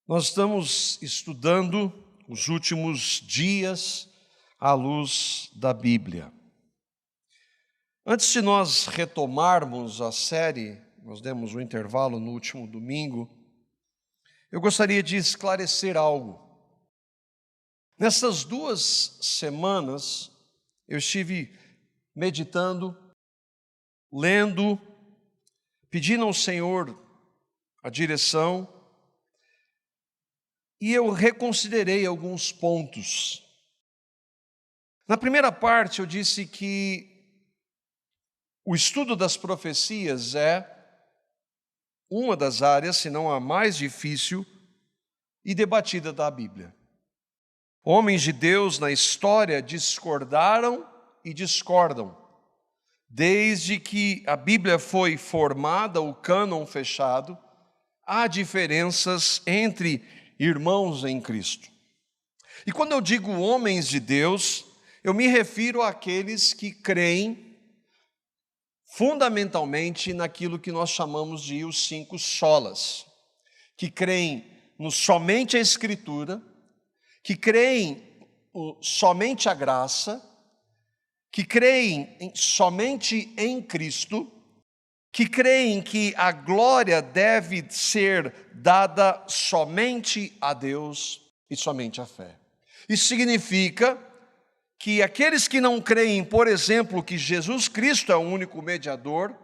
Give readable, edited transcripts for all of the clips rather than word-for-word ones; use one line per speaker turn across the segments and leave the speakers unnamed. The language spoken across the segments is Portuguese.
Nós estamos estudando os últimos dias à luz da Bíblia. Antes de nós retomarmos a série, nós demos um intervalo no último domingo, eu gostaria de esclarecer algo. Nessas 2 semanas, eu estive meditando, lendo, pedindo ao Senhor a direção, e eu reconsiderei alguns pontos. Na primeira parte eu disse que o estudo das profecias é uma das áreas, se não a mais difícil e debatida da Bíblia. Homens de Deus na história discordaram e discordam. Desde que a Bíblia foi formada, o cânon fechado, há diferenças entre irmãos em Cristo. E quando eu digo homens de Deus, eu me refiro àqueles que creem fundamentalmente naquilo que nós chamamos de os 5 solas, que creem no somente a Escritura, que creem somente a graça, que creem somente em Cristo, que creem que a glória deve ser dada somente a Deus e somente à fé. Isso significa que aqueles que não creem, por exemplo, que Jesus Cristo é o único mediador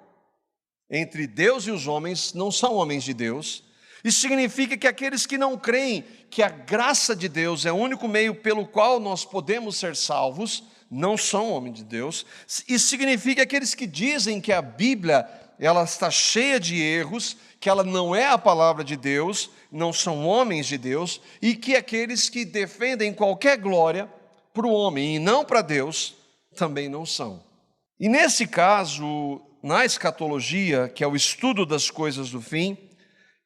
entre Deus e os homens, não são homens de Deus. Isso significa que aqueles que não creem que a graça de Deus é o único meio pelo qual nós podemos ser salvos, não são homens de Deus. Isso significa que aqueles que dizem que a Bíblia ela está cheia de erros, que ela não é a palavra de Deus, não são homens de Deus, e que aqueles que defendem qualquer glória para o homem e não para Deus, também não são. E nesse caso, na escatologia, que é o estudo das coisas do fim,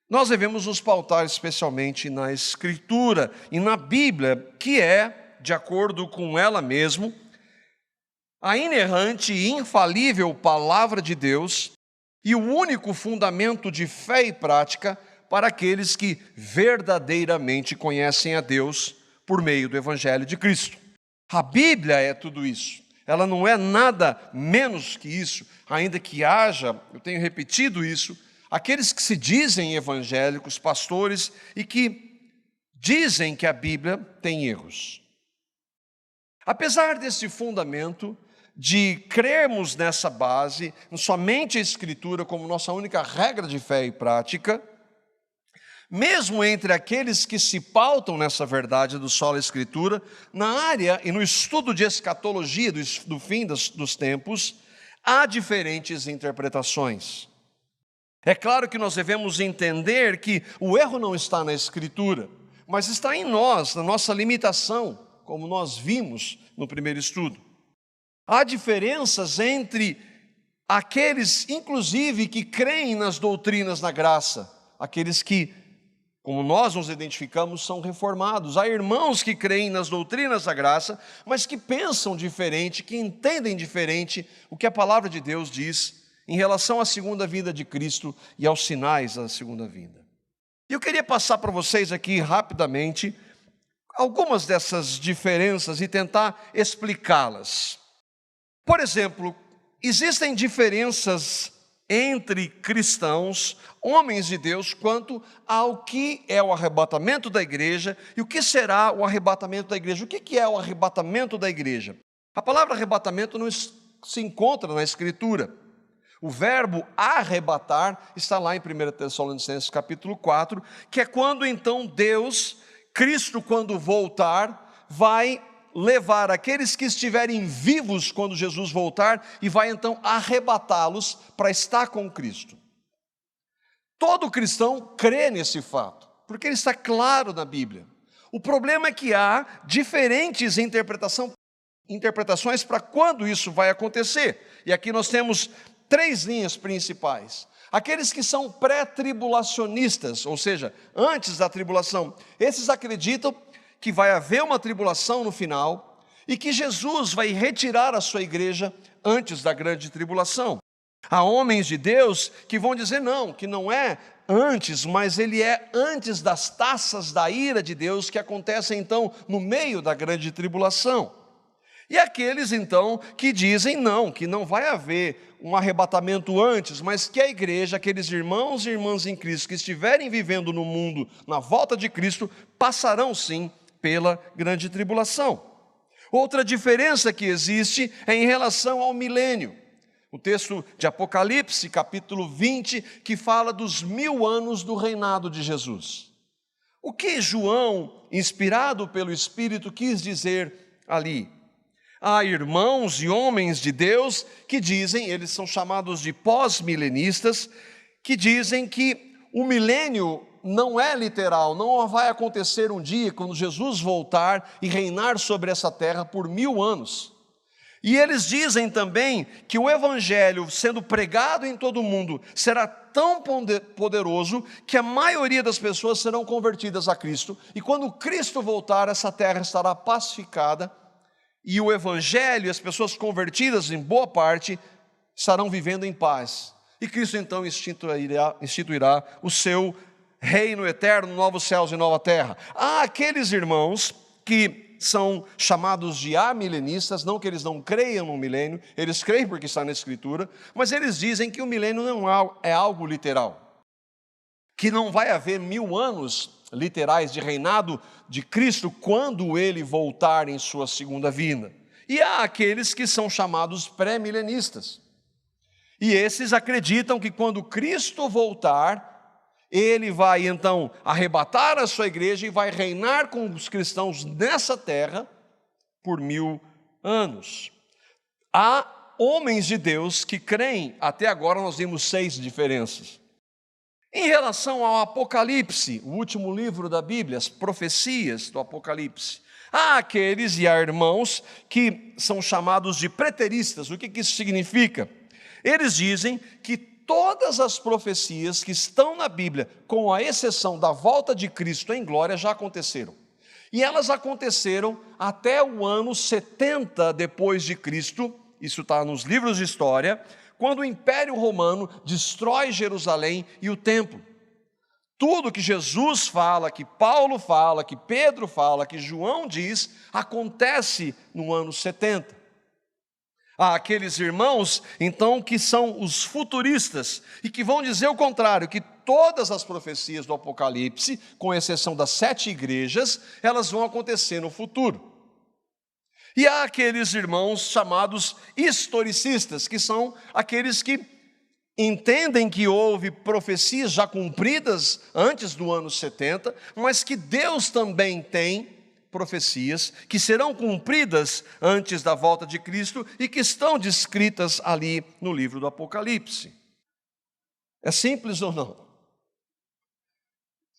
nós devemos nos pautar especialmente na Escritura e na Bíblia, que é, de acordo com ela mesma, a inerrante e infalível palavra de Deus e o único fundamento de fé e prática para aqueles que verdadeiramente conhecem a Deus por meio do Evangelho de Cristo. A Bíblia é tudo isso. Ela não é nada menos que isso, ainda que haja, eu tenho repetido isso, aqueles que se dizem evangélicos, pastores, e que dizem que a Bíblia tem erros. Apesar desse fundamento, de crermos nessa base, somente a Escritura como nossa única regra de fé e prática, mesmo entre aqueles que se pautam nessa verdade do sola Escritura, na área e no estudo de escatologia do fim dos tempos, há diferentes interpretações. É claro que nós devemos entender que o erro não está na Escritura, mas está em nós, na nossa limitação, como nós vimos no primeiro estudo. Há diferenças entre aqueles, inclusive, que creem nas doutrinas da graça, aqueles que, como nós nos identificamos, são reformados. Há irmãos que creem nas doutrinas da graça, mas que pensam diferente, que entendem diferente o que a palavra de Deus diz em relação à segunda vinda de Cristo e aos sinais da segunda vinda. E eu queria passar para vocês aqui rapidamente algumas dessas diferenças e tentar explicá-las. Por exemplo, existem diferenças entre cristãos, homens de Deus, quanto ao que é o arrebatamento da igreja e o que será o arrebatamento da igreja. O que é o arrebatamento da igreja? A palavra arrebatamento não se encontra na Escritura. O verbo arrebatar está lá em 1 Tessalonicenses capítulo 4, que é quando então Deus, Cristo, quando voltar, vai levar aqueles que estiverem vivos quando Jesus voltar e vai então arrebatá-los para estar com Cristo. Todo cristão crê nesse fato, porque ele está claro na Bíblia. O problema é que há diferentes interpretações para quando isso vai acontecer. E aqui nós temos 3 linhas principais. Aqueles que são pré-tribulacionistas, ou seja, antes da tribulação, esses acreditam que vai haver uma tribulação no final e que Jesus vai retirar a sua igreja antes da grande tribulação. Há homens de Deus que vão dizer não, que não é antes, mas ele é antes das taças da ira de Deus que acontecem então no meio da grande tribulação. E aqueles então que dizem não, que não vai haver um arrebatamento antes, mas que a igreja, aqueles irmãos e irmãs em Cristo que estiverem vivendo no mundo na volta de Cristo, passarão sim pela grande tribulação. Outra diferença que existe é em relação ao milênio. O texto de Apocalipse, capítulo 20, que fala dos 1000 anos do reinado de Jesus. O que João, inspirado pelo Espírito, quis dizer ali? Há irmãos e homens de Deus que dizem, eles são chamados de pós-milenistas, que dizem que o milênio não é literal, não vai acontecer um dia quando Jesus voltar e reinar sobre essa terra por 1000 anos. E eles dizem também que o evangelho, sendo pregado em todo o mundo, será tão poderoso que a maioria das pessoas serão convertidas a Cristo. E quando Cristo voltar, essa terra estará pacificada. E o evangelho, as pessoas convertidas, em boa parte, estarão vivendo em paz. E Cristo então instituirá o seu reino eterno, novos céus e nova terra. Há aqueles irmãos que são chamados de amilenistas, não que eles não creiam no milênio, eles creem porque está na Escritura, mas eles dizem que o milênio não é algo literal, que não vai haver 1000 anos literais de reinado de Cristo quando ele voltar em sua segunda vinda. E há aqueles que são chamados pré-milenistas. E esses acreditam que quando Cristo voltar, ele vai então arrebatar a sua igreja e vai reinar com os cristãos nessa terra por 1000 anos. Há homens de Deus que creem, até agora nós vimos 6 diferenças. Em relação ao Apocalipse, o último livro da Bíblia, as profecias do Apocalipse, há aqueles e há irmãos que são chamados de preteristas. O que isso significa? Eles dizem que todas as profecias que estão na Bíblia, com a exceção da volta de Cristo em glória, já aconteceram. E elas aconteceram até o ano 70 depois de Cristo, isso está nos livros de história, quando o Império Romano destrói Jerusalém e o templo. Tudo que Jesus fala, que Paulo fala, que Pedro fala, que João diz, acontece no ano 70. Há aqueles irmãos, então, que são os futuristas e que vão dizer o contrário, que todas as profecias do Apocalipse, com exceção das 7 igrejas, elas vão acontecer no futuro. E há aqueles irmãos chamados historicistas, que são aqueles que entendem que houve profecias já cumpridas antes do ano 70, mas que Deus também tem profecias que serão cumpridas antes da volta de Cristo e que estão descritas ali no livro do Apocalipse. É simples ou não?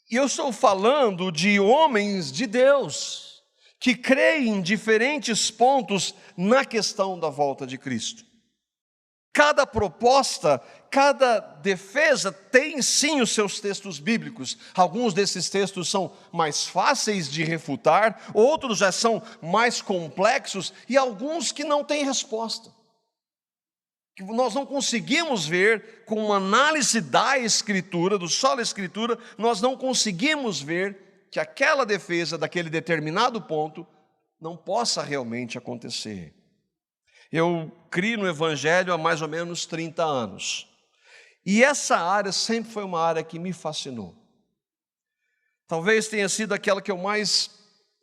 E eu estou falando de homens de Deus que creem em diferentes pontos na questão da volta de Cristo. Cada proposta, cada defesa tem sim os seus textos bíblicos. Alguns desses textos são mais fáceis de refutar, outros já são mais complexos e alguns que não têm resposta. Que nós não conseguimos ver com uma análise da Escritura, do solo Escritura, nós não conseguimos ver que aquela defesa daquele determinado ponto não possa realmente acontecer. Eu crio no Evangelho há mais ou menos 30 anos. E essa área sempre foi uma área que me fascinou. Talvez tenha sido aquela que eu mais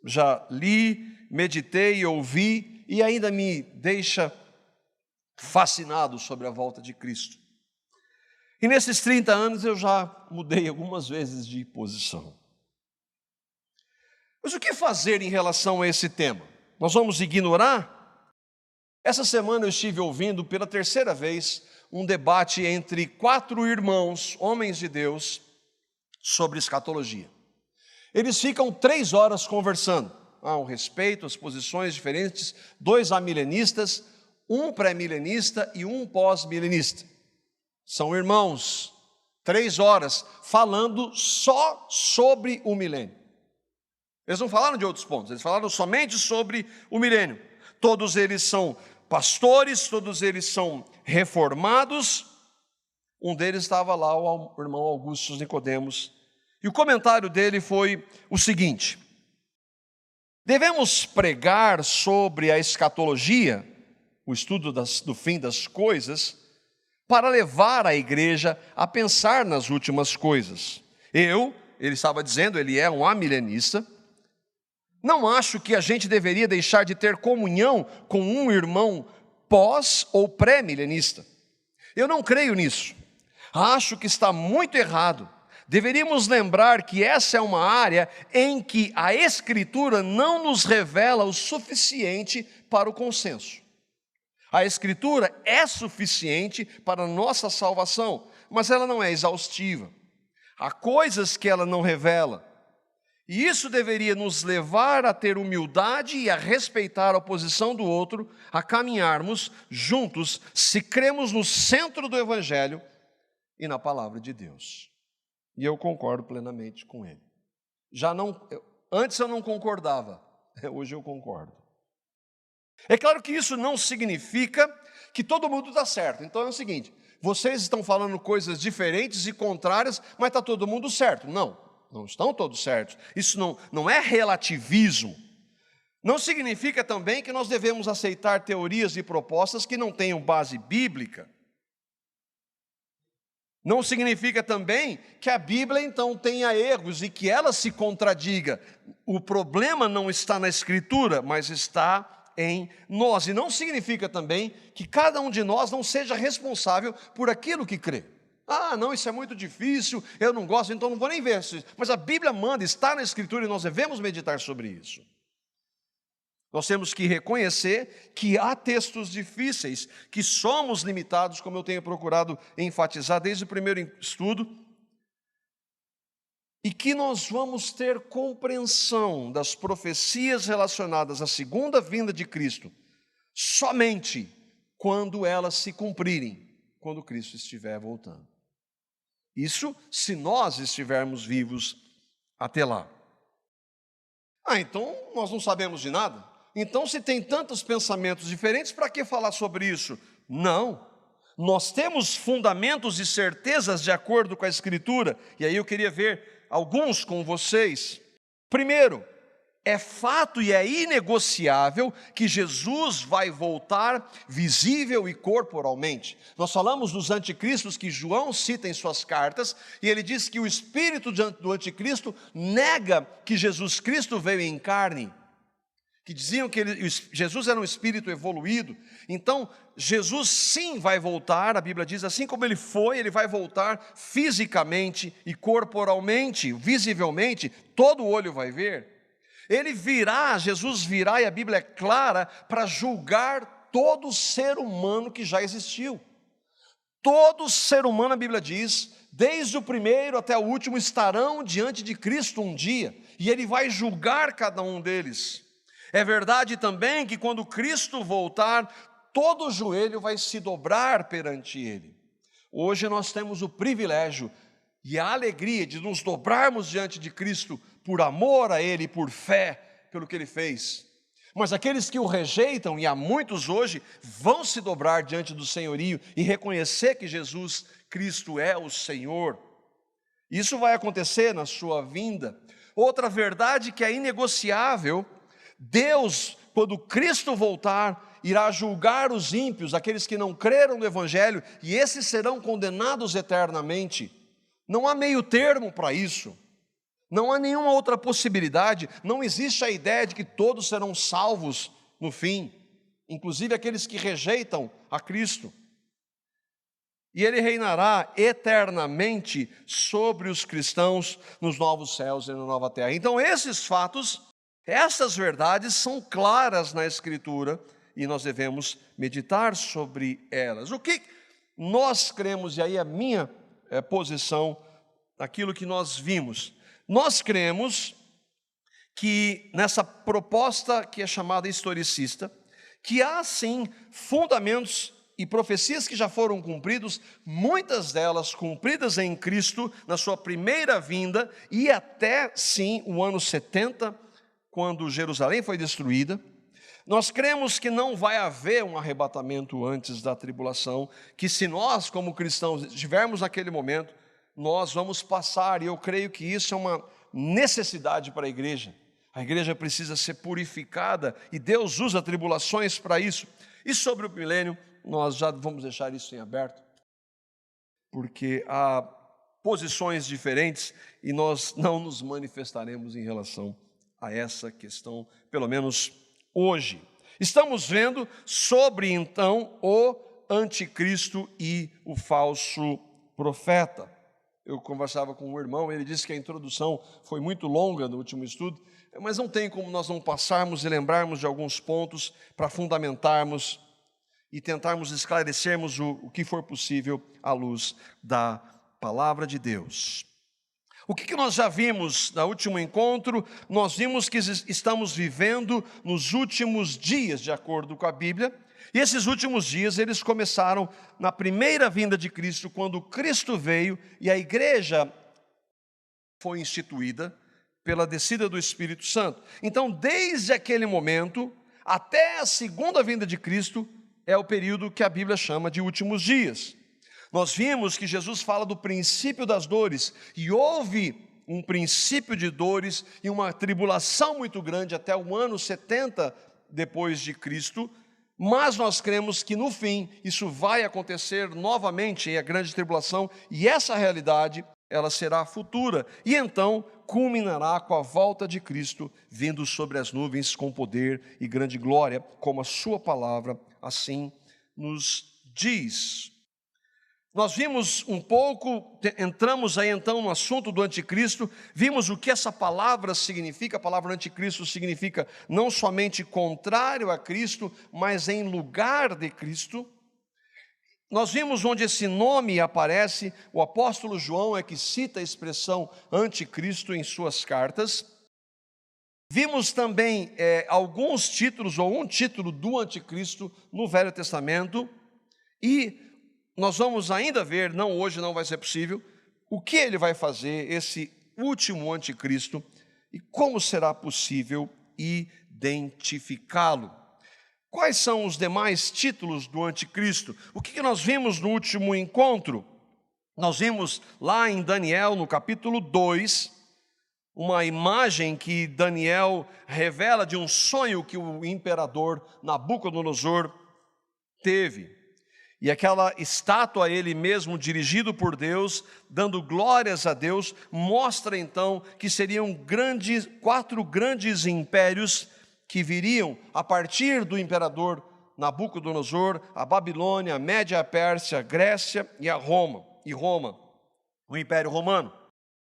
já li, meditei, ouvi e ainda me deixa fascinado sobre a volta de Cristo. E nesses 30 anos eu já mudei algumas vezes de posição. Mas o que fazer em relação a esse tema? Nós vamos ignorar? Essa semana eu estive ouvindo pela 3ª vez um debate entre 4 irmãos, homens de Deus, sobre escatologia. Eles ficam 3 horas conversando, ao respeito, as posições diferentes, 2 amilenistas, um pré-milenista e um pós-milenista. São irmãos, 3 horas, falando só sobre o milênio. Eles não falaram de outros pontos, eles falaram somente sobre o milênio. Todos eles são pastores, todos eles são reformados, Um deles estava lá, o irmão Augusto Nicodemos, e o comentário dele foi o seguinte: devemos pregar sobre a escatologia, o estudo do fim das coisas, para levar a igreja a pensar nas últimas coisas. Ele estava dizendo, ele é um amilenista, não acho que a gente deveria deixar de ter comunhão com um irmão pós ou pré-milenista. Eu não creio nisso. Acho que está muito errado. Deveríamos lembrar que essa é uma área em que a Escritura não nos revela o suficiente para o consenso. A Escritura é suficiente para a nossa salvação, mas ela não é exaustiva. Há coisas que ela não revela. E isso deveria nos levar a ter humildade e a respeitar a posição do outro, a caminharmos juntos, se cremos no centro do Evangelho e na palavra de Deus. E eu concordo plenamente com ele. Antes eu não concordava, hoje eu concordo. É claro que isso não significa que todo mundo está certo. Então é o seguinte, vocês estão falando coisas diferentes e contrárias, mas está todo mundo certo. Não estão todos certos. Isso não é relativismo. Não significa também que nós devemos aceitar teorias e propostas que não tenham base bíblica. Não significa também que a Bíblia então tenha erros e que ela se contradiga. O problema não está na Escritura, mas está em nós. E não significa também que cada um de nós não seja responsável por aquilo que crê. Não, isso é muito difícil, eu não gosto, então não vou nem ver isso. Mas a Bíblia manda, está na Escritura e nós devemos meditar sobre isso. Nós temos que reconhecer que há textos difíceis, que somos limitados, como eu tenho procurado enfatizar desde o primeiro estudo, e que nós vamos ter compreensão das profecias relacionadas à segunda vinda de Cristo, somente quando elas se cumprirem, quando Cristo estiver voltando. Isso se nós estivermos vivos até lá. Então nós não sabemos de nada? Então, se tem tantos pensamentos diferentes, para que falar sobre isso? Não. Nós temos fundamentos e certezas de acordo com a Escritura, e aí eu queria ver alguns com vocês. Primeiro, é fato e é inegociável que Jesus vai voltar visível e corporalmente. Nós falamos dos anticristos que João cita em suas cartas, e ele diz que o espírito do anticristo nega que Jesus Cristo veio em carne, que diziam que Jesus era um espírito evoluído. Então, Jesus sim vai voltar, a Bíblia diz, assim como ele foi, ele vai voltar fisicamente e corporalmente, visivelmente, todo olho vai ver. Ele virá, Jesus virá, e a Bíblia é clara, para julgar todo ser humano que já existiu. Todo ser humano, a Bíblia diz, desde o primeiro até o último, estarão diante de Cristo um dia, e ele vai julgar cada um deles. É verdade também que quando Cristo voltar, todo joelho vai se dobrar perante ele. Hoje nós temos o privilégio e a alegria de nos dobrarmos diante de Cristo por amor a ele, por fé, pelo que ele fez. Mas aqueles que o rejeitam, e há muitos hoje, vão se dobrar diante do senhorio e reconhecer que Jesus Cristo é o Senhor. Isso vai acontecer na sua vinda. Outra verdade que é inegociável: Deus, quando Cristo voltar, irá julgar os ímpios, aqueles que não creram no Evangelho, e esses serão condenados eternamente. Não há meio termo para isso. Não há nenhuma outra possibilidade. Não existe a ideia de que todos serão salvos no fim, inclusive aqueles que rejeitam a Cristo. E ele reinará eternamente sobre os cristãos nos novos céus e na nova terra. Então esses fatos, essas verdades são claras na Escritura e nós devemos meditar sobre elas. O que nós cremos, e aí a minha posição, aquilo que nós vimos. Nós cremos que nessa proposta que é chamada historicista, que há sim fundamentos e profecias que já foram cumpridos, muitas delas cumpridas em Cristo na sua primeira vinda e até sim o ano 70, quando Jerusalém foi destruída. Nós cremos que não vai haver um arrebatamento antes da tribulação, que se nós, como cristãos, estivermos naquele momento, nós vamos passar, e eu creio que isso é uma necessidade para a igreja. A igreja precisa ser purificada, e Deus usa tribulações para isso. E sobre o milênio, nós já vamos deixar isso em aberto, porque há posições diferentes, e nós não nos manifestaremos em relação a essa questão, pelo menos hoje. Estamos vendo sobre, então, o anticristo e o falso profeta. Eu conversava com um irmão, ele disse que a introdução foi muito longa no último estudo, mas não tem como nós não passarmos e lembrarmos de alguns pontos para fundamentarmos e tentarmos esclarecermos o que for possível à luz da palavra de Deus. O que nós já vimos no último encontro? Nós vimos que estamos vivendo nos últimos dias, de acordo com a Bíblia, e esses últimos dias, eles começaram na primeira vinda de Cristo, quando Cristo veio e a igreja foi instituída pela descida do Espírito Santo. Então, desde aquele momento até a segunda vinda de Cristo, é o período que a Bíblia chama de últimos dias. Nós vimos que Jesus fala do princípio das dores, e houve um princípio de dores e uma tribulação muito grande até o ano 70 depois de Cristo, mas nós cremos que no fim isso vai acontecer novamente, a grande tribulação, e essa realidade ela será futura, e então culminará com a volta de Cristo, vindo sobre as nuvens com poder e grande glória, como a sua palavra assim nos diz. Nós vimos um pouco, entramos aí então no assunto do anticristo, vimos o que essa palavra significa. A palavra anticristo significa não somente contrário a Cristo, mas em lugar de Cristo. Nós vimos onde esse nome aparece, o apóstolo João é que cita a expressão anticristo em suas cartas. Vimos também alguns títulos, ou um título do anticristo no Velho Testamento, e nós vamos ainda ver, não hoje, não vai ser possível, o que ele vai fazer, esse último anticristo, e como será possível identificá-lo. Quais são os demais títulos do anticristo? O que nós vimos no último encontro? Nós vimos lá em Daniel, no capítulo 2, uma imagem que Daniel revela de um sonho que o imperador Nabucodonosor teve. E aquela estátua a ele mesmo, dirigido por Deus, dando glórias a Deus, mostra então que seriam quatro grandes impérios que viriam a partir do imperador Nabucodonosor, a Babilônia, a Média, a Pérsia, a Grécia e Roma, o Império Romano.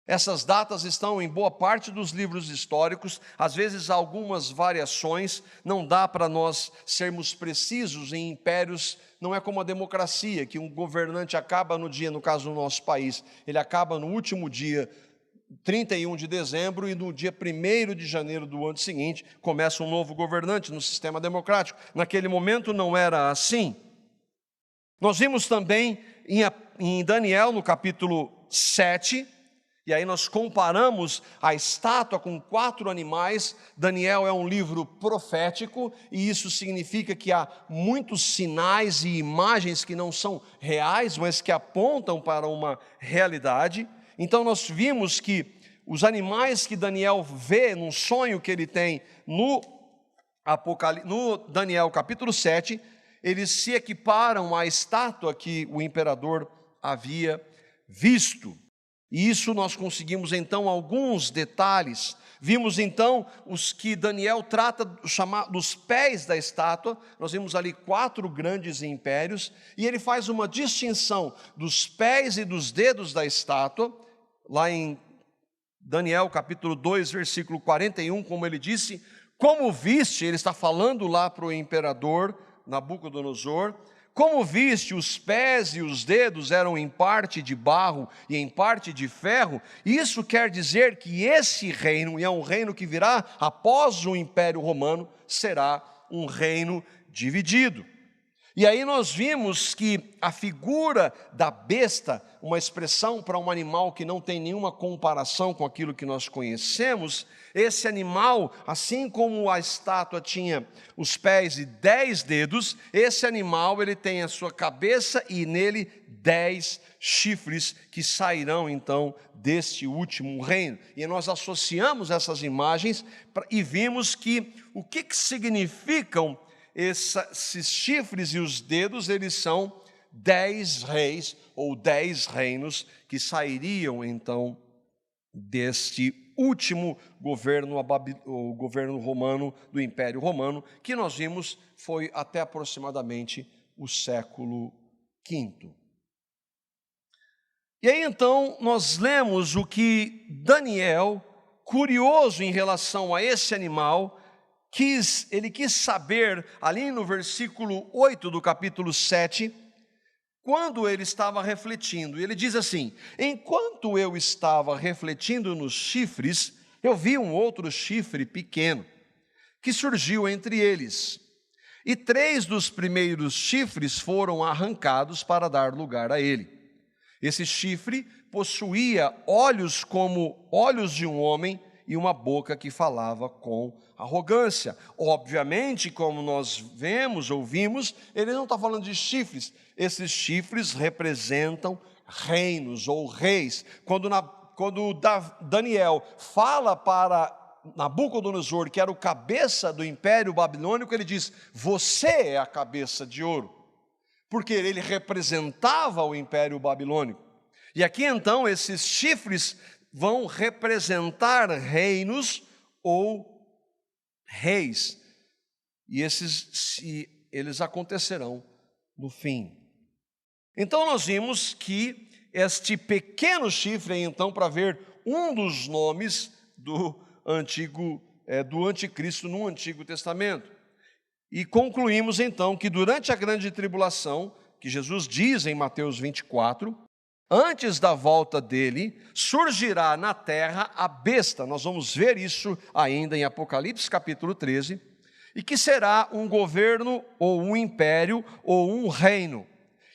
Essas datas estão em boa parte dos livros históricos, às vezes há algumas variações, não dá para nós sermos precisos em impérios, não é como a democracia, que um governante acaba no dia, no caso do nosso país, ele acaba no último dia, 31 de dezembro, e no dia 1º de janeiro do ano seguinte, começa um novo governante no sistema democrático. Naquele momento não era assim. Nós vimos também em Daniel, no capítulo 7, e aí nós comparamos a estátua com 4 animais. Daniel é um livro profético, e isso significa que há muitos sinais e imagens que não são reais, mas que apontam para uma realidade. Então nós vimos que os animais que Daniel vê num sonho que ele tem no Daniel capítulo 7, eles se equiparam à estátua que o imperador havia visto. E isso nós conseguimos então alguns detalhes. Vimos então os que Daniel trata dos pés da estátua. Nós vimos ali 4 grandes impérios, e ele faz uma distinção dos pés e dos dedos da estátua, lá em Daniel capítulo 2, versículo 41, como ele disse, como viste, ele está falando lá para o imperador Nabucodonosor, como viste, os pés e os dedos eram em parte de barro e em parte de ferro. Isso quer dizer que esse reino, e é um reino que virá após o Império Romano, será um reino dividido. E aí nós vimos que a figura da besta, uma expressão para um animal que não tem nenhuma comparação com aquilo que nós conhecemos, esse animal, assim como a estátua tinha os pés e 10 dedos, esse animal ele tem a sua cabeça e nele 10 chifres que sairão então deste último reino. E nós associamos essas imagens e vimos que o que significam esses chifres e os dedos, eles são 10 reis ou 10 reinos que sairiam então deste último governo, o governo romano, do Império Romano, que nós vimos foi até aproximadamente o século V. E aí então nós lemos o que Daniel, curioso em relação a esse animal, ele quis saber, ali no versículo 8 do capítulo 7, quando ele estava refletindo. E ele diz assim: enquanto eu estava refletindo nos chifres, eu vi um outro chifre pequeno, que surgiu entre eles. E 3 dos primeiros chifres foram arrancados para dar lugar a ele. Esse chifre possuía olhos como olhos de um homem e uma boca que falava com arrogância. Obviamente, como nós vemos, ouvimos, ele não está falando de chifres. Esses chifres representam reinos ou reis. Quando Daniel fala para Nabucodonosor, que era o cabeça do Império Babilônico, ele diz: você é a cabeça de ouro, porque ele representava o Império Babilônico. E aqui então esses chifres vão representar reinos ou reis, e eles acontecerão no fim. Então nós vimos que este pequeno chifre, então, para ver um dos nomes do anticristo no Antigo Testamento. E concluímos então que durante a grande tribulação, que Jesus diz em Mateus 24, antes da volta dele, surgirá na terra a besta. Nós vamos ver isso ainda em Apocalipse capítulo 13, e que será um governo, ou um império, ou um reino,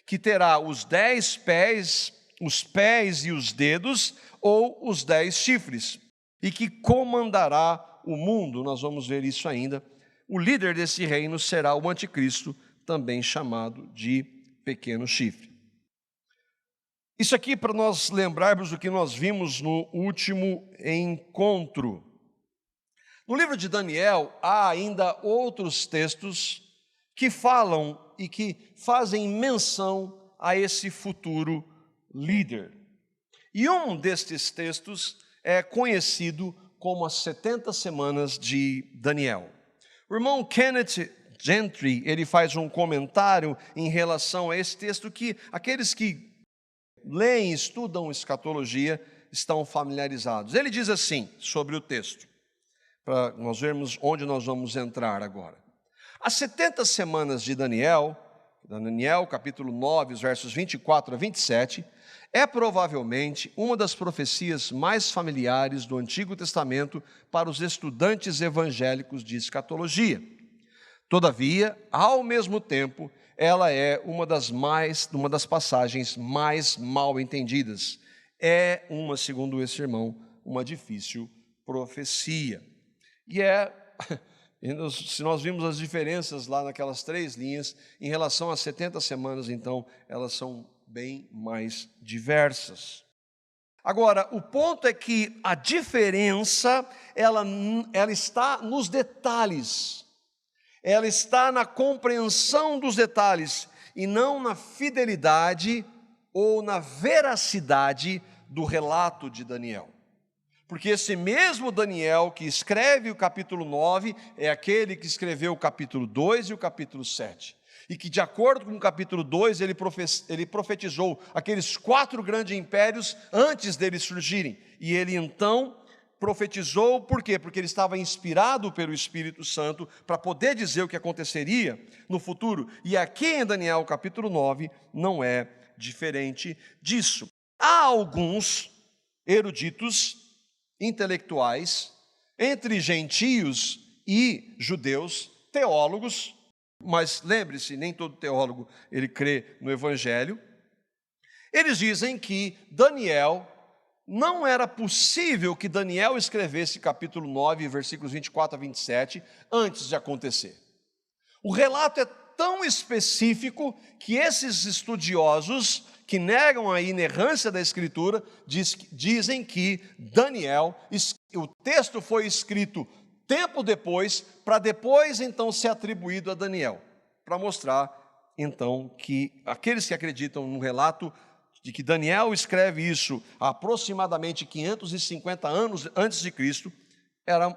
que terá os 10 pés, os pés e os dedos, ou os 10 chifres, e que comandará o mundo. Nós vamos ver isso ainda. O líder desse reino será o anticristo, também chamado de pequeno chifre. Isso aqui para nós lembrarmos do que nós vimos no último encontro. No livro de Daniel, há ainda outros textos que falam e que fazem menção a esse futuro líder. E um destes textos é conhecido como as 70 semanas de Daniel. O irmão Kenneth Gentry, ele faz um comentário em relação a esse texto que aqueles que leem e estudam escatologia estão familiarizados. Ele diz assim sobre o texto, para nós vermos onde nós vamos entrar agora. As 70 semanas de Daniel, capítulo 9, os versos 24 a 27, é provavelmente uma das profecias mais familiares do Antigo Testamento para os estudantes evangélicos de escatologia. Todavia, ao mesmo tempo, ela é uma das passagens mais mal entendidas. É segundo esse irmão, uma difícil profecia. Se nós vimos as diferenças lá naquelas 3 linhas, em relação às 70 semanas, então, elas são bem mais diversas. Agora, o ponto é que a diferença, ela está nos detalhes. Ela está na compreensão dos detalhes e não na fidelidade ou na veracidade do relato de Daniel. Porque esse mesmo Daniel que escreve o capítulo 9 é aquele que escreveu o capítulo 2 e o capítulo 7. E que, de acordo com o capítulo 2, ele profetizou aqueles 4 grandes impérios antes deles surgirem. E ele então profetizou, por quê? Porque ele estava inspirado pelo Espírito Santo para poder dizer o que aconteceria no futuro. E aqui em Daniel capítulo 9 não é diferente disso. Há alguns eruditos intelectuais, entre gentios e judeus, teólogos, mas lembre-se, nem todo teólogo ele crê no Evangelho. Eles dizem que não era possível que Daniel escrevesse capítulo 9, versículos 24 a 27, antes de acontecer. O relato é tão específico que esses estudiosos que negam a inerrância da Escritura dizem que o texto foi escrito tempo depois, para depois então ser atribuído a Daniel, para mostrar então que aqueles que acreditam no relato de que Daniel escreve isso há aproximadamente 550 anos antes de Cristo, era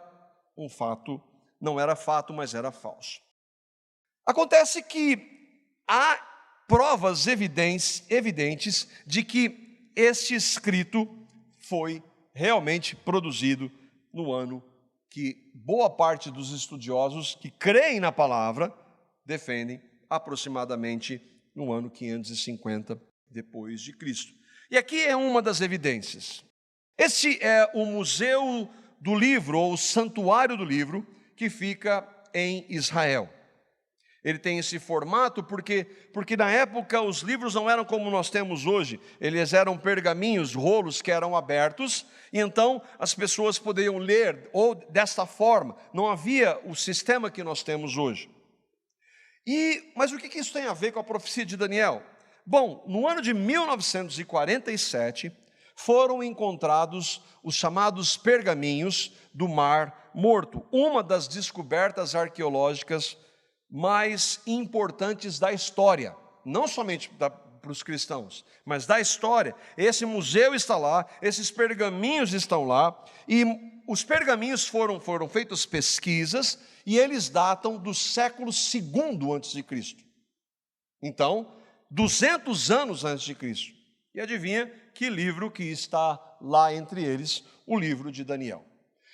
um fato, não era fato, mas era falso. Acontece que há provas evidentes de que este escrito foi realmente produzido no ano que boa parte dos estudiosos que creem na palavra defendem, aproximadamente no ano 550 depois de Cristo. E aqui é uma das evidências. Este é o Museu do Livro, ou o Santuário do Livro, que fica em Israel. Ele tem esse formato porque na época os livros não eram como nós temos hoje. Eles eram pergaminhos, rolos que eram abertos, e então as pessoas poderiam ler ou desta forma. Não havia o sistema que nós temos hoje. Mas o que isso tem a ver com a profecia de Daniel? Bom, no ano de 1947, foram encontrados os chamados pergaminhos do Mar Morto, uma das descobertas arqueológicas mais importantes da história, não somente para os cristãos, mas da história. Esse museu está lá, esses pergaminhos estão lá, e os pergaminhos foram feitas pesquisas, e eles datam do século II a.C. Então, 200 anos antes de Cristo. E adivinha que livro que está lá entre eles? O livro de Daniel.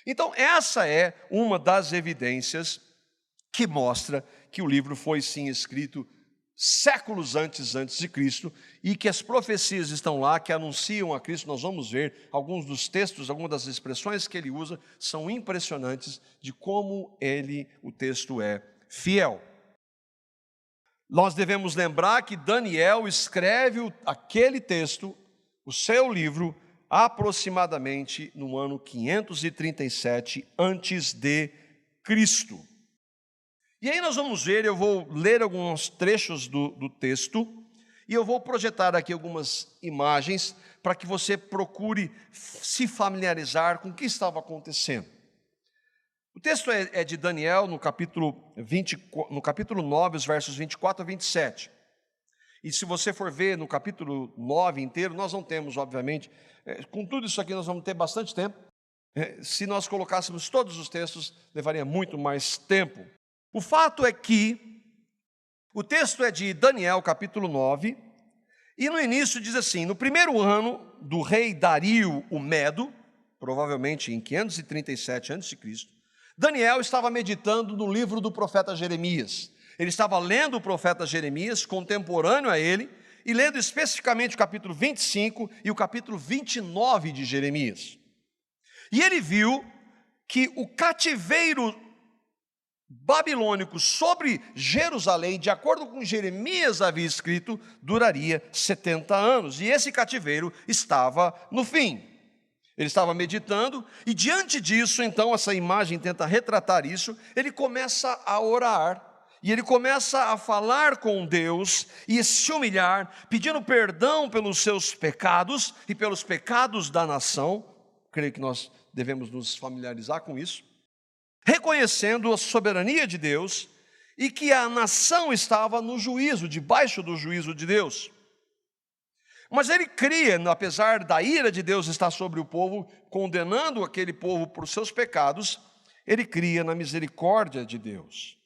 Então, essa é uma das evidências que mostra que o livro foi sim escrito séculos antes de Cristo, e que as profecias estão lá, que anunciam a Cristo. Nós vamos ver alguns dos textos, algumas das expressões que ele usa, são impressionantes de como o texto é fiel. Nós devemos lembrar que Daniel escreve aquele texto, o seu livro, aproximadamente no ano 537 antes de Cristo. E aí nós vamos ver, eu vou ler alguns trechos do texto, e eu vou projetar aqui algumas imagens para que você procure se familiarizar com o que estava acontecendo. O texto é de Daniel, no capítulo 9, os versos 24 a 27. E se você for ver no capítulo 9 inteiro, nós não temos, obviamente, com tudo isso aqui nós vamos ter bastante tempo. Se nós colocássemos todos os textos, levaria muito mais tempo. O fato é que o texto é de Daniel, capítulo 9, e no início diz assim: no primeiro ano do rei Dario o Medo, provavelmente em 537 a.C., Daniel estava meditando no livro do profeta Jeremias. Ele estava lendo o profeta Jeremias, contemporâneo a ele, e lendo especificamente o capítulo 25 e o capítulo 29 de Jeremias. E ele viu que o cativeiro babilônico sobre Jerusalém, de acordo com Jeremias havia escrito, duraria 70 anos. E esse cativeiro estava no fim. Ele estava meditando, e diante disso, então, essa imagem tenta retratar isso, ele começa a orar, e ele começa a falar com Deus, e se humilhar, pedindo perdão pelos seus pecados, e pelos pecados da nação. Creio que nós devemos nos familiarizar com isso. Reconhecendo a soberania de Deus, e que a nação estava no juízo, debaixo do juízo de Deus. Mas ele cria, apesar da ira de Deus estar sobre o povo, condenando aquele povo por seus pecados, ele cria na misericórdia de Deus.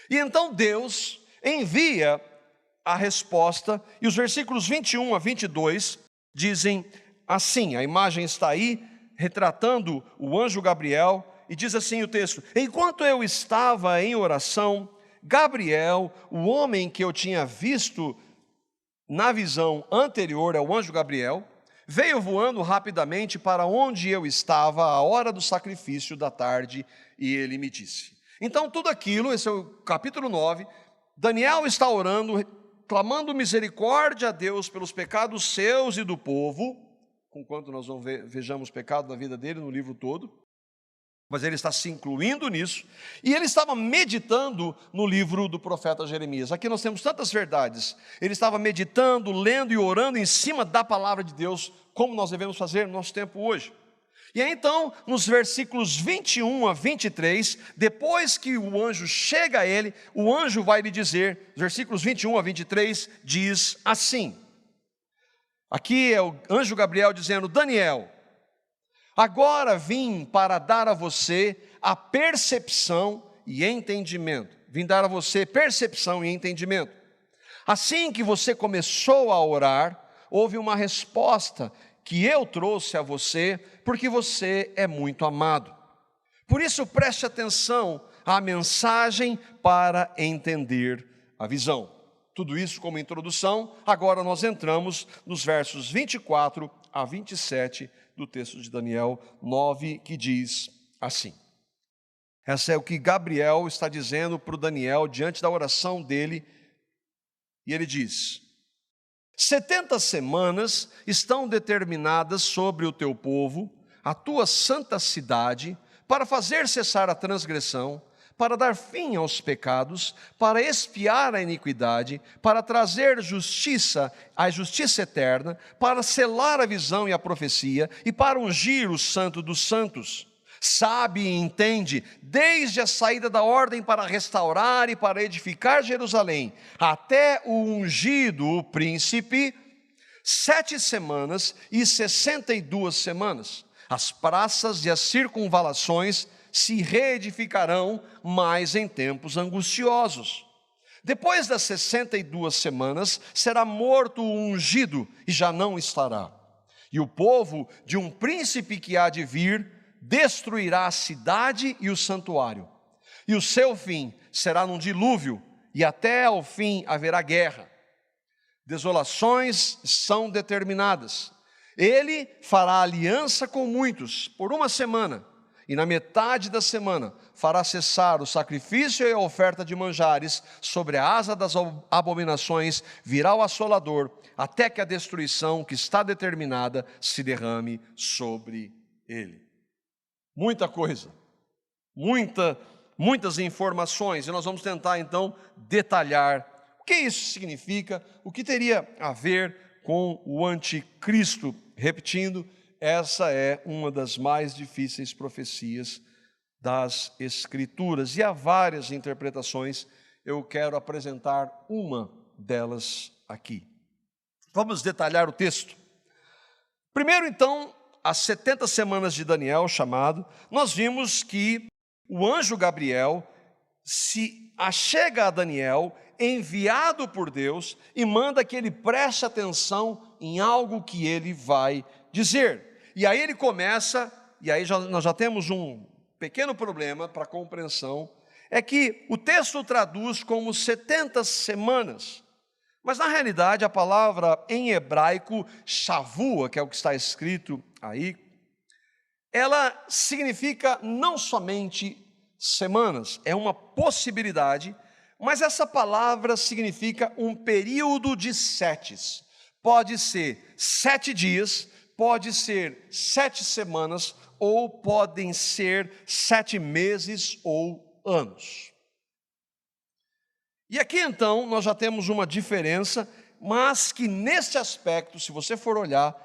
E então Deus envia a resposta, e os versículos 21 a 22 dizem assim, a imagem está aí, retratando o anjo Gabriel, e diz assim o texto: enquanto eu estava em oração, Gabriel, o homem que eu tinha visto na visão anterior ao anjo Gabriel, veio voando rapidamente para onde eu estava à hora do sacrifício da tarde, e ele me disse. Então tudo aquilo, esse é o capítulo 9, Daniel está orando, clamando misericórdia a Deus pelos pecados seus e do povo, conquanto nós não vejamos pecado na vida dele no livro todo, mas ele está se incluindo nisso, e ele estava meditando no livro do profeta Jeremias. Aqui nós temos tantas verdades. Ele estava meditando, lendo e orando em cima da palavra de Deus, como nós devemos fazer no nosso tempo hoje. E aí então, nos versículos 21 a 23, depois que o anjo chega a ele, o anjo vai lhe dizer, versículos 21 a 23, diz assim, aqui é o anjo Gabriel dizendo: Daniel, agora vim para dar a você a percepção e entendimento. Vim dar a você percepção e entendimento. Assim que você começou a orar, houve uma resposta que eu trouxe a você, porque você é muito amado. Por isso preste atenção à mensagem para entender a visão. Tudo isso como introdução. Agora nós entramos nos versos 24 a 27 do texto de Daniel 9, que diz assim. Essa é o que Gabriel está dizendo para o Daniel diante da oração dele. E ele diz: 70 semanas estão determinadas sobre o teu povo, a tua santa cidade, para fazer cessar a transgressão, para dar fim aos pecados, para expiar a iniquidade, para trazer justiça, a justiça eterna, para selar a visão e a profecia, e para ungir o santo dos santos. Sabe e entende, desde a saída da ordem para restaurar e para edificar Jerusalém, até o ungido, o príncipe, 7 semanas e 62 semanas. As praças e as circunvalações se reedificarão, mas em tempos angustiosos. Depois das 62 semanas, será morto o ungido e já não estará. E o povo de um príncipe que há de vir destruirá a cidade e o santuário. E o seu fim será num dilúvio, e até ao fim haverá guerra. Desolações são determinadas. Ele fará aliança com muitos por 1 semana, e na metade da semana fará cessar o sacrifício e a oferta de manjares. Sobre a asa das abominações virá o assolador, até que a destruição que está determinada se derrame sobre ele. Muita coisa, muitas informações, e nós vamos tentar então detalhar o que isso significa, o que teria a ver com o anticristo. Repetindo, essa é uma das mais difíceis profecias das Escrituras, e há várias interpretações. Eu quero apresentar uma delas aqui. Vamos detalhar o texto. Primeiro, então, as 70 semanas de Daniel, chamado, nós vimos que o anjo Gabriel se achega a Daniel, enviado por Deus, e manda que ele preste atenção em algo que ele vai dizer. E aí ele começa, e aí nós já temos um pequeno problema para a compreensão, é que o texto traduz como 70 semanas, mas na realidade a palavra em hebraico, shavua, que é o que está escrito aí, ela significa não somente semanas, é uma possibilidade, mas essa palavra significa um período de setes. Pode ser 7 dias, pode ser 7 semanas, ou podem ser 7 meses ou anos. E aqui então nós já temos uma diferença, mas que nesse aspecto, se você for olhar,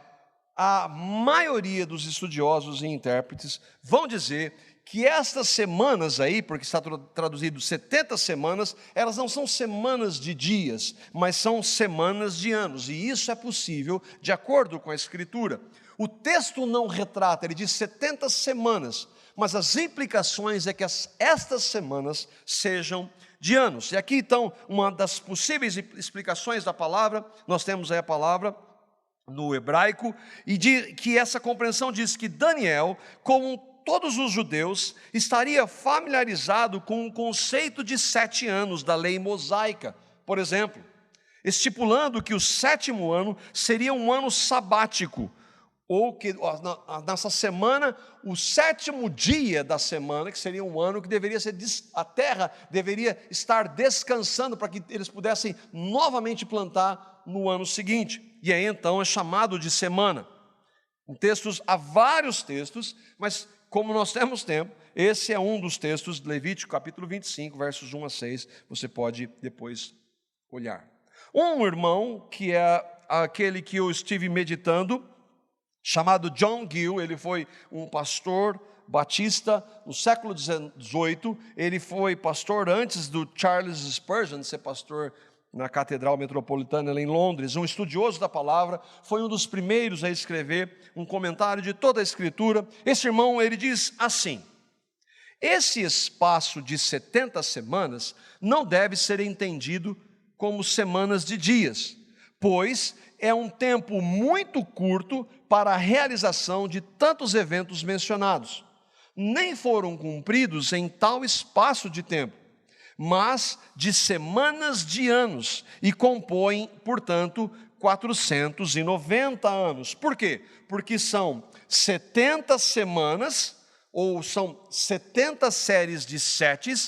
a maioria dos estudiosos e intérpretes vão dizer que estas semanas aí, porque está traduzido 70 semanas, elas não são semanas de dias, mas são semanas de anos, e isso é possível de acordo com a Escritura. O texto não retrata, ele diz 70 semanas, mas as implicações é que estas semanas sejam de anos. E aqui então, uma das possíveis explicações da palavra, nós temos aí a palavra no hebraico, e que essa compreensão diz que Daniel, como todos os judeus, estaria familiarizado com o conceito de 7 anos da lei mosaica, por exemplo, estipulando que o 7º ano seria um ano sabático, ou que nessa semana, o 7º dia da semana, que seria um ano que deveria ser, a terra deveria estar descansando para que eles pudessem novamente plantar no ano seguinte. E aí então é chamado de semana. Há vários textos, mas como nós temos tempo, esse é um dos textos de Levítico, capítulo 25, versos 1 a 6, você pode depois olhar. Um irmão, que é aquele que eu estive meditando, chamado John Gill, ele foi um pastor batista no século XVIII, ele foi pastor antes do Charles Spurgeon ser pastor na Catedral Metropolitana em Londres, um estudioso da palavra, foi um dos primeiros a escrever um comentário de toda a Escritura. Esse irmão, ele diz assim: esse espaço de 70 semanas não deve ser entendido como semanas de dias, pois é um tempo muito curto para a realização de tantos eventos mencionados. Nem foram cumpridos em tal espaço de tempo, mas de semanas de anos, e compõem, portanto, 490 anos. Por quê? Porque são 70 semanas, ou são 70 séries de 7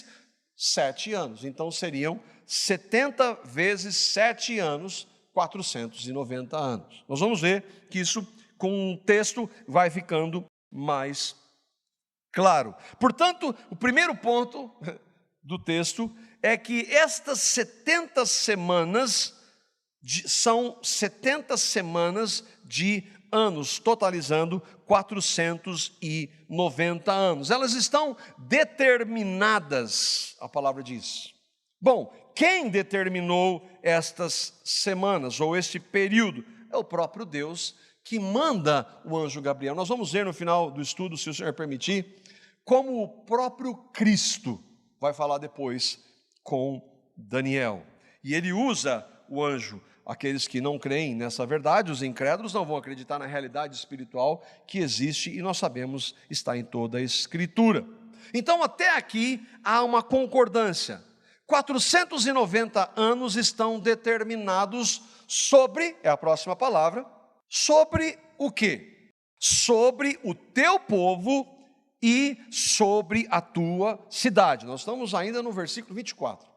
anos. Então seriam 70 vezes 7 anos, 490 anos. Nós vamos ver que isso, com o texto, vai ficando mais claro. Portanto, o primeiro ponto do texto é que estas 70 semanas são 70 semanas de anos, totalizando 490 anos. Elas estão determinadas, a palavra diz. Bom, quem determinou estas semanas, ou este período? É o próprio Deus que manda o anjo Gabriel. Nós vamos ver no final do estudo, se o Senhor permitir, como o próprio Cristo vai falar depois com Daniel. E ele usa o anjo. Aqueles que não creem nessa verdade, os incrédulos, não vão acreditar na realidade espiritual que existe e nós sabemos está em toda a Escritura. Então, até aqui há uma concordância. 490 anos estão determinados sobre, é a próxima palavra, sobre o quê? Sobre o teu povo e sobre a tua cidade. Nós estamos ainda no versículo 24.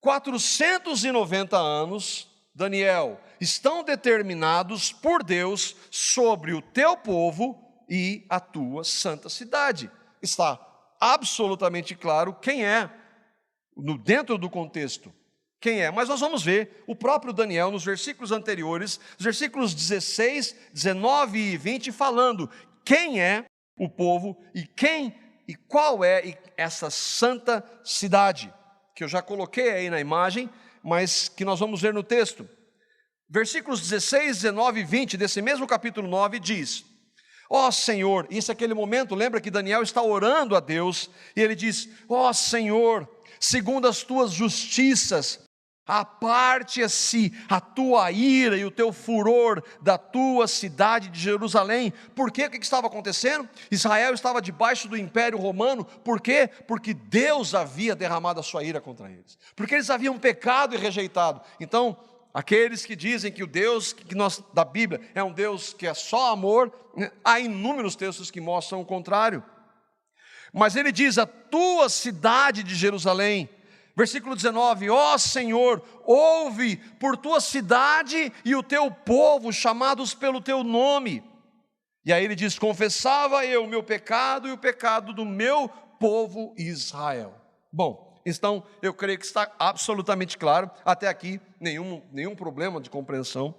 490 anos, Daniel, estão determinados por Deus sobre o teu povo e a tua santa cidade. Está absolutamente claro quem é, dentro do contexto, quem é. Mas nós vamos ver o próprio Daniel nos versículos anteriores, os versículos 16, 19 e 20, falando quem é o povo e qual é essa santa cidade, que eu já coloquei aí na imagem, mas que nós vamos ver no texto. Versículos 16, 19 e 20 desse mesmo capítulo 9 diz: ó Senhor, isso é aquele momento, lembra que Daniel está orando a Deus, e ele diz: ó Senhor, segundo as tuas justiças, aparte-se a tua ira e o teu furor da tua cidade de Jerusalém. Por quê? O que estava acontecendo? Israel estava debaixo do Império Romano. Por quê? Porque Deus havia derramado a sua ira contra eles, porque eles haviam pecado e rejeitado. Então, aqueles que dizem que o Deus da Bíblia é um Deus que é só amor, há inúmeros textos que mostram o contrário. Mas ele diz: a tua cidade de Jerusalém. Versículo 19: ó Senhor, ouve por tua cidade e o teu povo chamados pelo teu nome. E aí ele diz: confessava eu o meu pecado e o pecado do meu povo Israel. Bom, então eu creio que está absolutamente claro, até aqui nenhum problema de compreensão.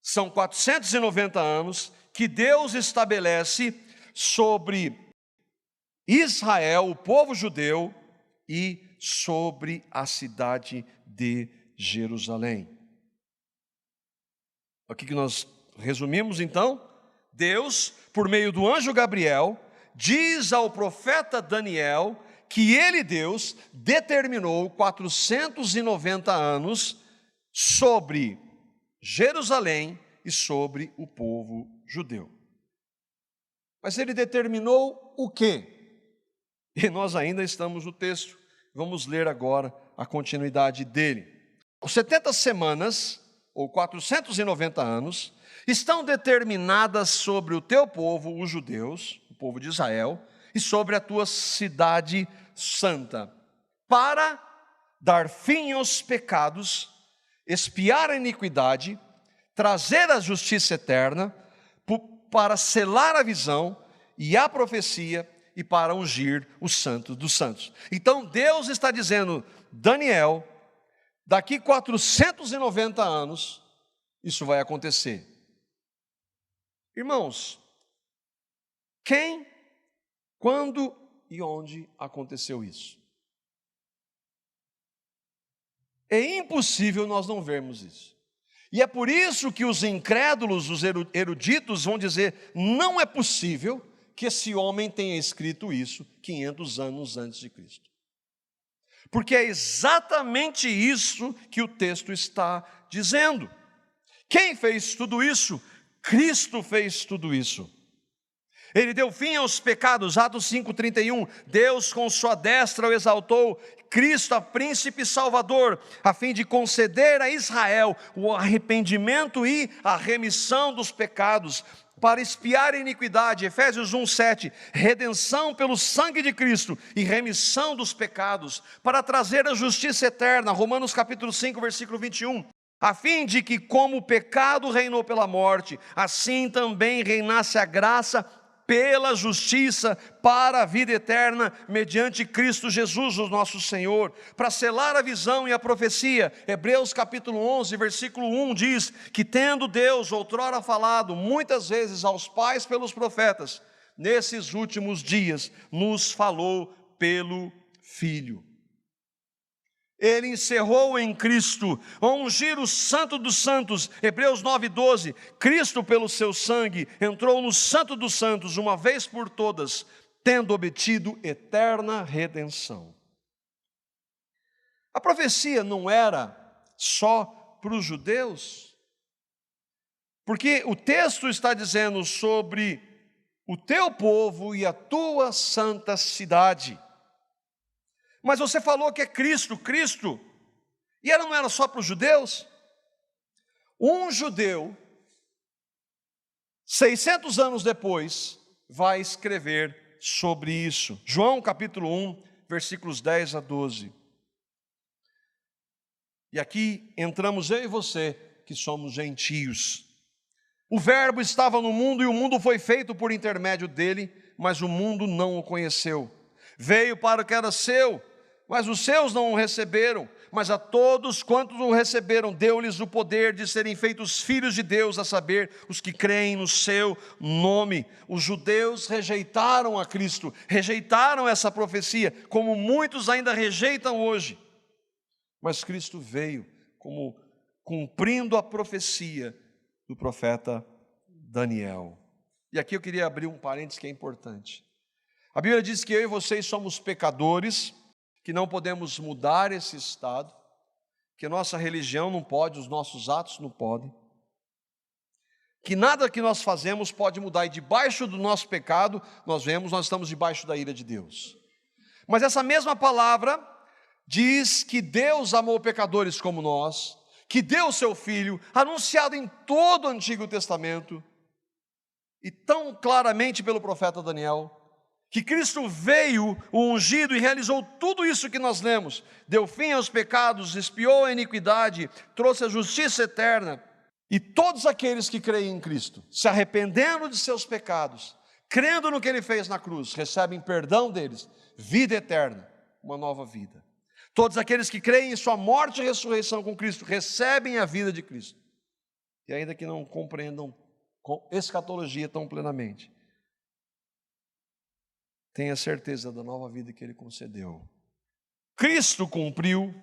São 490 anos que Deus estabelece sobre Israel, o povo judeu, e sobre a cidade de Jerusalém. Aqui que nós resumimos então, Deus, por meio do anjo Gabriel, diz ao profeta Daniel que ele, Deus, determinou 490 anos sobre Jerusalém e sobre o povo judeu. Mas ele determinou o quê? E nós ainda estamos no texto. Vamos ler agora a continuidade dele. As 70 semanas ou 490 anos, estão determinadas sobre o teu povo, os judeus, o povo de Israel, e sobre a tua cidade santa, para dar fim aos pecados, expiar a iniquidade, trazer a justiça eterna, para selar a visão e a profecia e para ungir os santos dos santos. Então Deus está dizendo, Daniel, daqui 490 anos, isso vai acontecer. Irmãos, quem, quando e onde aconteceu isso? É impossível nós não vermos isso. E é por isso que os incrédulos, os eruditos vão dizer, não é possível que esse homem tenha escrito isso 500 anos antes de Cristo. Porque é exatamente isso que o texto está dizendo. Quem fez tudo isso? Cristo fez tudo isso. Ele deu fim aos pecados, Atos 5,31, Deus com sua destra o exaltou, Cristo a príncipe salvador, a fim de conceder a Israel o arrependimento e a remissão dos pecados, para expiar a iniquidade, Efésios 1,7, redenção pelo sangue de Cristo e remissão dos pecados, para trazer a justiça eterna, Romanos capítulo 5, versículo 21, a fim de que como o pecado reinou pela morte, assim também reinasse a graça pela justiça para a vida eterna, mediante Cristo Jesus, o nosso Senhor, para selar a visão e a profecia. Hebreus capítulo 11, versículo 1 diz que tendo Deus outrora falado muitas vezes aos pais pelos profetas, nesses últimos dias nos falou pelo Filho. Ele encerrou em Cristo, ungir o Santo dos Santos, Hebreus 9,12, Cristo pelo seu sangue entrou no Santo dos Santos uma vez por todas, tendo obtido eterna redenção. A profecia não era só para os judeus, porque o texto está dizendo sobre o teu povo e a tua santa cidade. Mas você falou que é Cristo, e ela não era só para os judeus? Um judeu, 600 anos depois, vai escrever sobre isso. João capítulo 1, versículos 10 a 12. E aqui entramos eu e você, que somos gentios. O verbo estava no mundo e o mundo foi feito por intermédio dele, mas o mundo não o conheceu. Veio para o que era seu, mas os seus não o receberam, mas a todos quantos o receberam, deu-lhes o poder de serem feitos filhos de Deus, a saber, os que creem no seu nome. Os judeus rejeitaram a Cristo, rejeitaram essa profecia, como muitos ainda rejeitam hoje. Mas Cristo veio como cumprindo a profecia do profeta Daniel. E aqui eu queria abrir um parênteses que é importante. A Bíblia diz que eu e vocês somos pecadores, que não podemos mudar esse estado, que a nossa religião não pode, os nossos atos não podem, que nada que nós fazemos pode mudar, e debaixo do nosso pecado, nós estamos debaixo da ira de Deus. Mas essa mesma palavra diz que Deus amou pecadores como nós, que deu o seu Filho, anunciado em todo o Antigo Testamento, e tão claramente pelo profeta Daniel, que Cristo veio, o ungido, e realizou tudo isso que nós lemos, deu fim aos pecados, expiou a iniquidade, trouxe a justiça eterna, e todos aqueles que creem em Cristo, se arrependendo de seus pecados, crendo no que Ele fez na cruz, recebem perdão deles, vida eterna, uma nova vida. Todos aqueles que creem em sua morte e ressurreição com Cristo, recebem a vida de Cristo, e ainda que não compreendam escatologia tão plenamente, tenha certeza da nova vida que Ele concedeu. Cristo cumpriu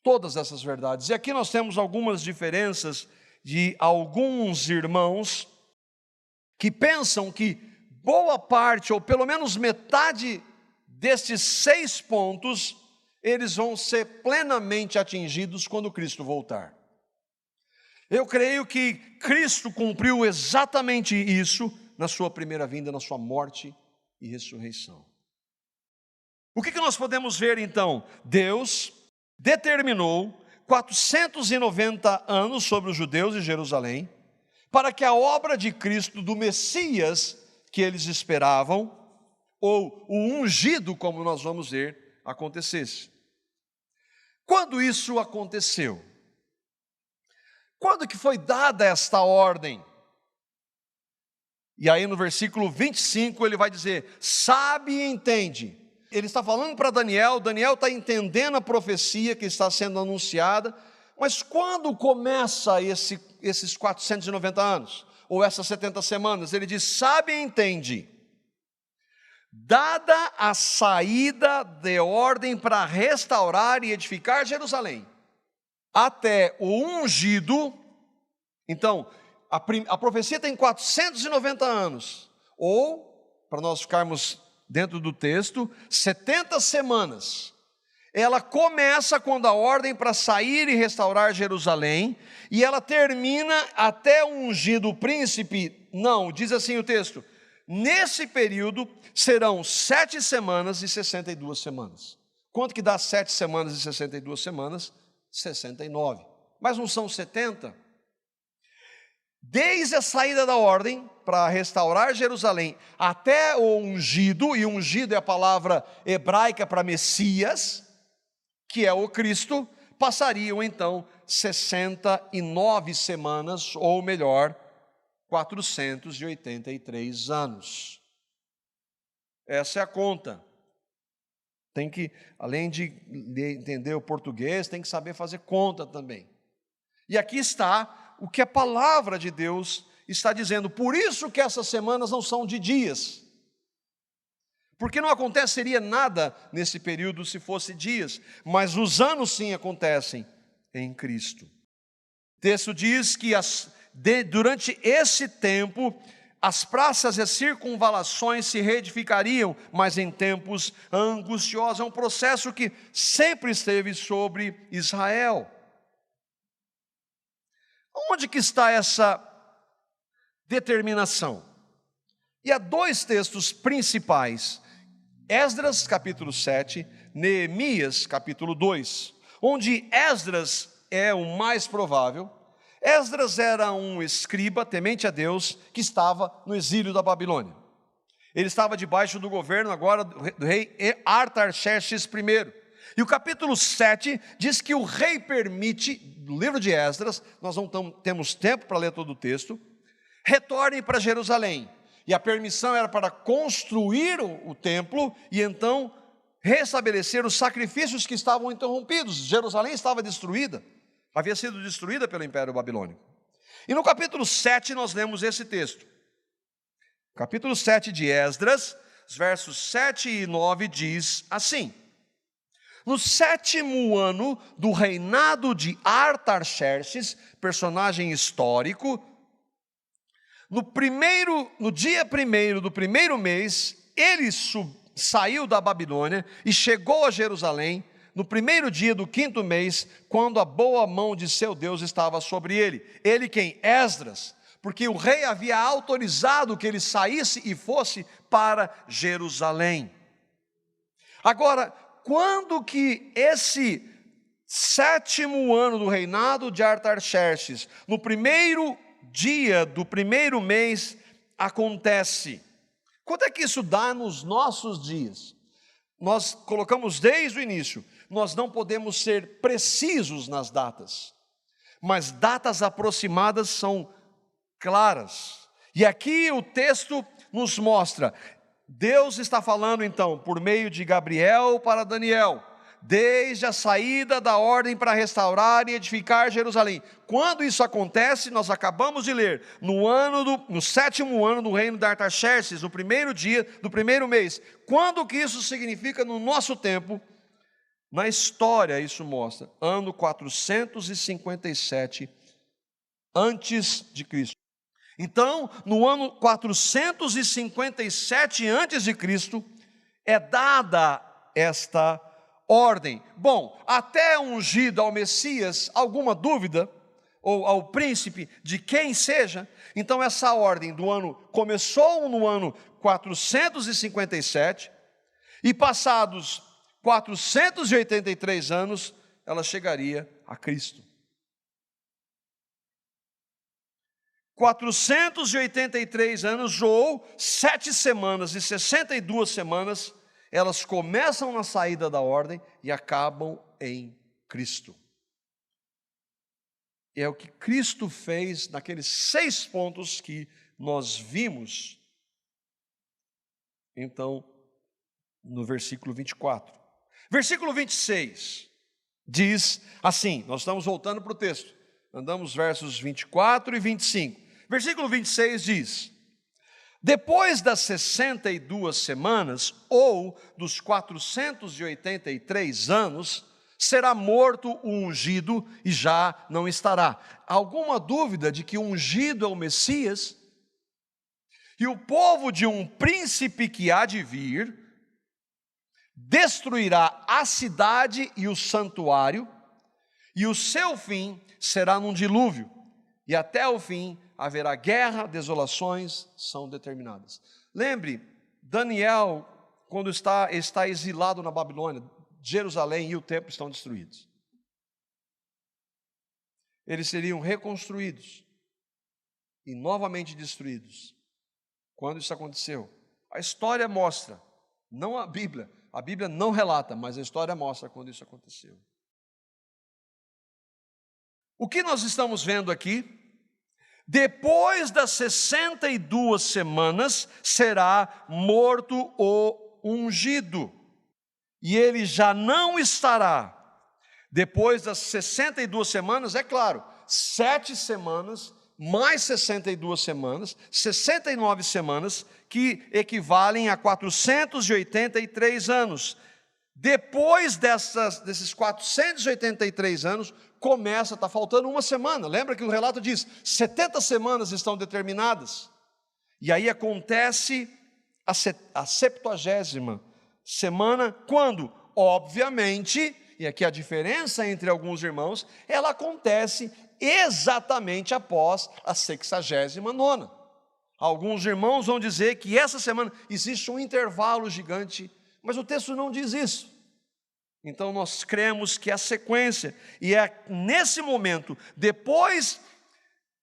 todas essas verdades. E aqui nós temos algumas diferenças de alguns irmãos que pensam que boa parte, ou pelo menos metade destes 6 pontos, eles vão ser plenamente atingidos quando Cristo voltar. Eu creio que Cristo cumpriu exatamente isso na sua primeira vinda, na sua morte e ressurreição. O que nós podemos ver então? Deus determinou 490 anos sobre os judeus em Jerusalém, para que a obra de Cristo, do Messias que eles esperavam, ou o ungido, como nós vamos ver, acontecesse. Quando isso aconteceu? Quando que foi dada esta ordem? E aí no versículo 25 ele vai dizer, sabe e entende. Ele está falando para Daniel, Daniel está entendendo a profecia que está sendo anunciada, mas quando começa esses 490 anos, ou essas 70 semanas, ele diz, sabe e entende. Dada a saída de ordem para restaurar e edificar Jerusalém, até o ungido, então, a profecia tem 490 anos, ou, para nós ficarmos dentro do texto, 70 semanas. Ela começa quando a ordem para sair e restaurar Jerusalém, e ela termina até o ungido príncipe, não, diz assim o texto, nesse período serão 7 semanas e 62 semanas. Quanto que dá 7 semanas e 62 semanas? 69. Mas não são 70? Desde a saída da ordem para restaurar Jerusalém até o ungido, e ungido é a palavra hebraica para Messias, que é o Cristo, passariam então 69 semanas, ou melhor, 483 anos. Essa é a conta. Tem que, além de entender o português, tem que saber fazer conta também. E aqui está o que a palavra de Deus está dizendo. Por isso que essas semanas não são de dias. Porque não aconteceria nada nesse período se fosse dias, mas os anos sim acontecem em Cristo. O texto diz que durante esse tempo, as praças e as circunvalações se reedificariam, mas em tempos angustiosos. É um processo que sempre esteve sobre Israel. Onde que está essa determinação? E há 2 textos principais, Esdras capítulo 7, Neemias capítulo 2, onde Esdras é o mais provável. Esdras era um escriba temente a Deus que estava no exílio da Babilônia. Ele estava debaixo do governo agora do rei Artaxerxes I. E o capítulo 7 diz que o rei permite, no livro de Esdras, nós não temos tempo para ler todo o texto, retornem para Jerusalém. E a permissão era para construir o templo e então restabelecer os sacrifícios que estavam interrompidos. Jerusalém estava destruída, havia sido destruída pelo Império Babilônico. E no capítulo 7 nós lemos esse texto. Capítulo 7 de Esdras, os versos 7 e 9 diz assim: no 7º ano do reinado de Artaxerxes, personagem histórico, no dia 1º do primeiro mês, ele saiu da Babilônia e chegou a Jerusalém no primeiro dia do 5º mês, quando a boa mão de seu Deus estava sobre ele. Ele quem? Esdras, porque o rei havia autorizado que ele saísse e fosse para Jerusalém. Agora, quando que esse 7º ano do reinado de Artaxerxes, no primeiro dia do primeiro mês, acontece? Quanto é que isso dá nos nossos dias? Nós colocamos desde o início, nós não podemos ser precisos nas datas, mas datas aproximadas são claras. E aqui o texto nos mostra, Deus está falando então, por meio de Gabriel para Daniel, desde a saída da ordem para restaurar e edificar Jerusalém. Quando isso acontece, nós acabamos de ler, no 7º ano do reino de Artaxerxes, no primeiro dia do primeiro mês. Quando que isso significa no nosso tempo? Na história isso mostra, ano 457 antes de Cristo. Então, no ano 457 antes de Cristo, é dada esta ordem. Bom, até ungido ao Messias, alguma dúvida? Ou ao príncipe, de quem seja? Então essa ordem do ano começou no ano 457 e passados 483 anos, ela chegaria a Cristo. 483 anos ou 7 semanas e 62 semanas, elas começam na saída da ordem e acabam em Cristo. É o que Cristo fez naqueles 6 pontos que nós vimos, então, no versículo 24. Versículo 26 diz assim, nós estamos voltando para o texto, andamos versos 24 e 25. Versículo 26 diz: depois das 62 semanas, ou dos 483 anos, será morto o ungido e já não estará. Alguma dúvida de que o ungido é o Messias? E o povo de um príncipe que há de vir destruirá a cidade e o santuário, e o seu fim será num dilúvio, e até o fim haverá guerra, desolações são determinadas. Lembre, Daniel, quando está exilado na Babilônia, Jerusalém e o templo estão destruídos. Eles seriam reconstruídos e novamente destruídos. Quando isso aconteceu? A história mostra, não a Bíblia não relata, mas a história mostra quando isso aconteceu. O que nós estamos vendo aqui? Depois das 62 semanas, será morto o ungido, e ele já não estará. Depois das 62 semanas, é claro, 7 semanas, mais 62 semanas, 69 semanas, que equivalem a 483 anos. Depois desses 483 anos, começa, está faltando uma semana. Lembra que o relato diz, 70 semanas estão determinadas. E aí acontece a 70ª semana, quando, obviamente, e aqui a diferença entre alguns irmãos, ela acontece exatamente após a 69ª. Alguns irmãos vão dizer que essa semana existe um intervalo gigante, mas o texto não diz isso. Então nós cremos que é a sequência, e é nesse momento, depois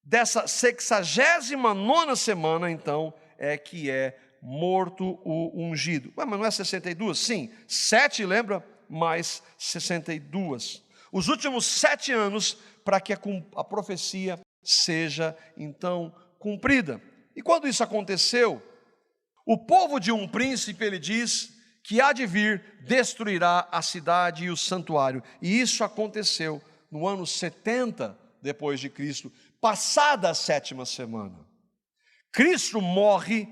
dessa 69ª semana, então, é que é morto o ungido. Mas não é 62? Sim, 7, lembra? Mais 62. Os últimos 7 anos para que a profecia seja, então, cumprida. E quando isso aconteceu, o povo de um príncipe, ele diz, que há de vir, destruirá a cidade e o santuário. E isso aconteceu no ano 70 depois de Cristo, passada a 7ª semana. Cristo morre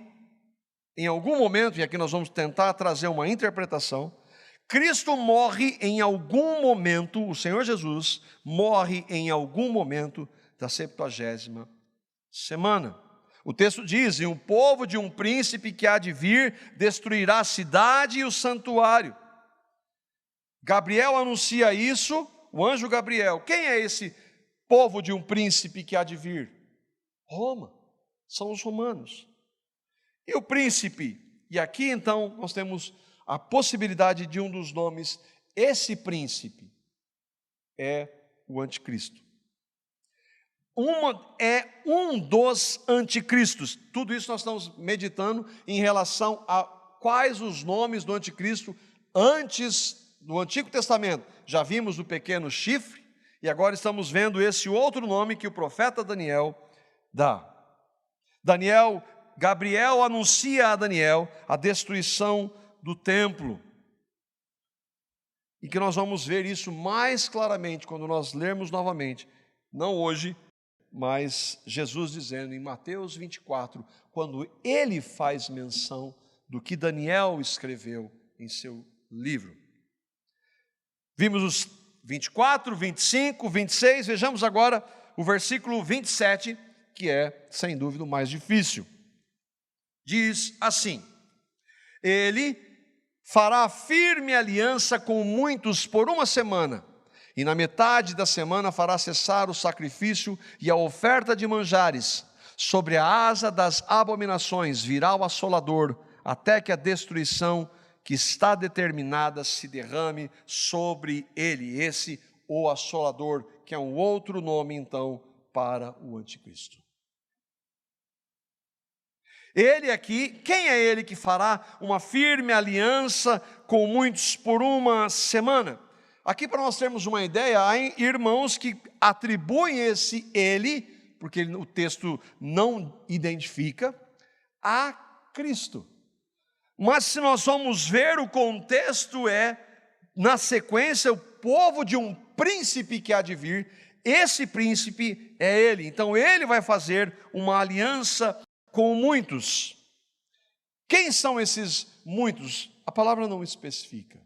em algum momento, e aqui nós vamos tentar trazer uma interpretação. Cristo morre em algum momento, o Senhor Jesus morre em algum momento da 70ª semana. O texto diz, e o povo de um príncipe que há de vir, destruirá a cidade e o santuário. Gabriel anuncia isso, o anjo Gabriel. Quem é esse povo de um príncipe que há de vir? Roma, são os romanos. E o príncipe, e aqui então nós temos a possibilidade de um dos nomes, esse príncipe é o anticristo. É um dos anticristos. Tudo isso nós estamos meditando em relação a quais os nomes do anticristo antes do Antigo Testamento. Já vimos o pequeno chifre, e agora estamos vendo esse outro nome que o profeta Daniel dá. Gabriel anuncia a Daniel a destruição do templo. E que nós vamos ver isso mais claramente quando nós lermos novamente, não hoje, mas Jesus dizendo em Mateus 24, quando ele faz menção do que Daniel escreveu em seu livro. Vimos os 24, 25, 26, vejamos agora o versículo 27, que é, sem dúvida, o mais difícil. Diz assim: ele fará firme aliança com muitos por uma semana, e na metade da semana fará cessar o sacrifício e a oferta de manjares. Sobre a asa das abominações virá o assolador, até que a destruição que está determinada se derrame sobre ele. Esse o Assolador, que é um outro nome, então, para o anticristo. Ele aqui, quem é ele que fará uma firme aliança com muitos por uma semana? Aqui, para nós termos uma ideia, há irmãos que atribuem esse ele, porque o texto não identifica, a Cristo. Mas se nós vamos ver, o contexto é, na sequência, o povo de um príncipe que há de vir. Esse príncipe é ele. Então ele vai fazer uma aliança com muitos. Quem são esses muitos? A palavra não especifica.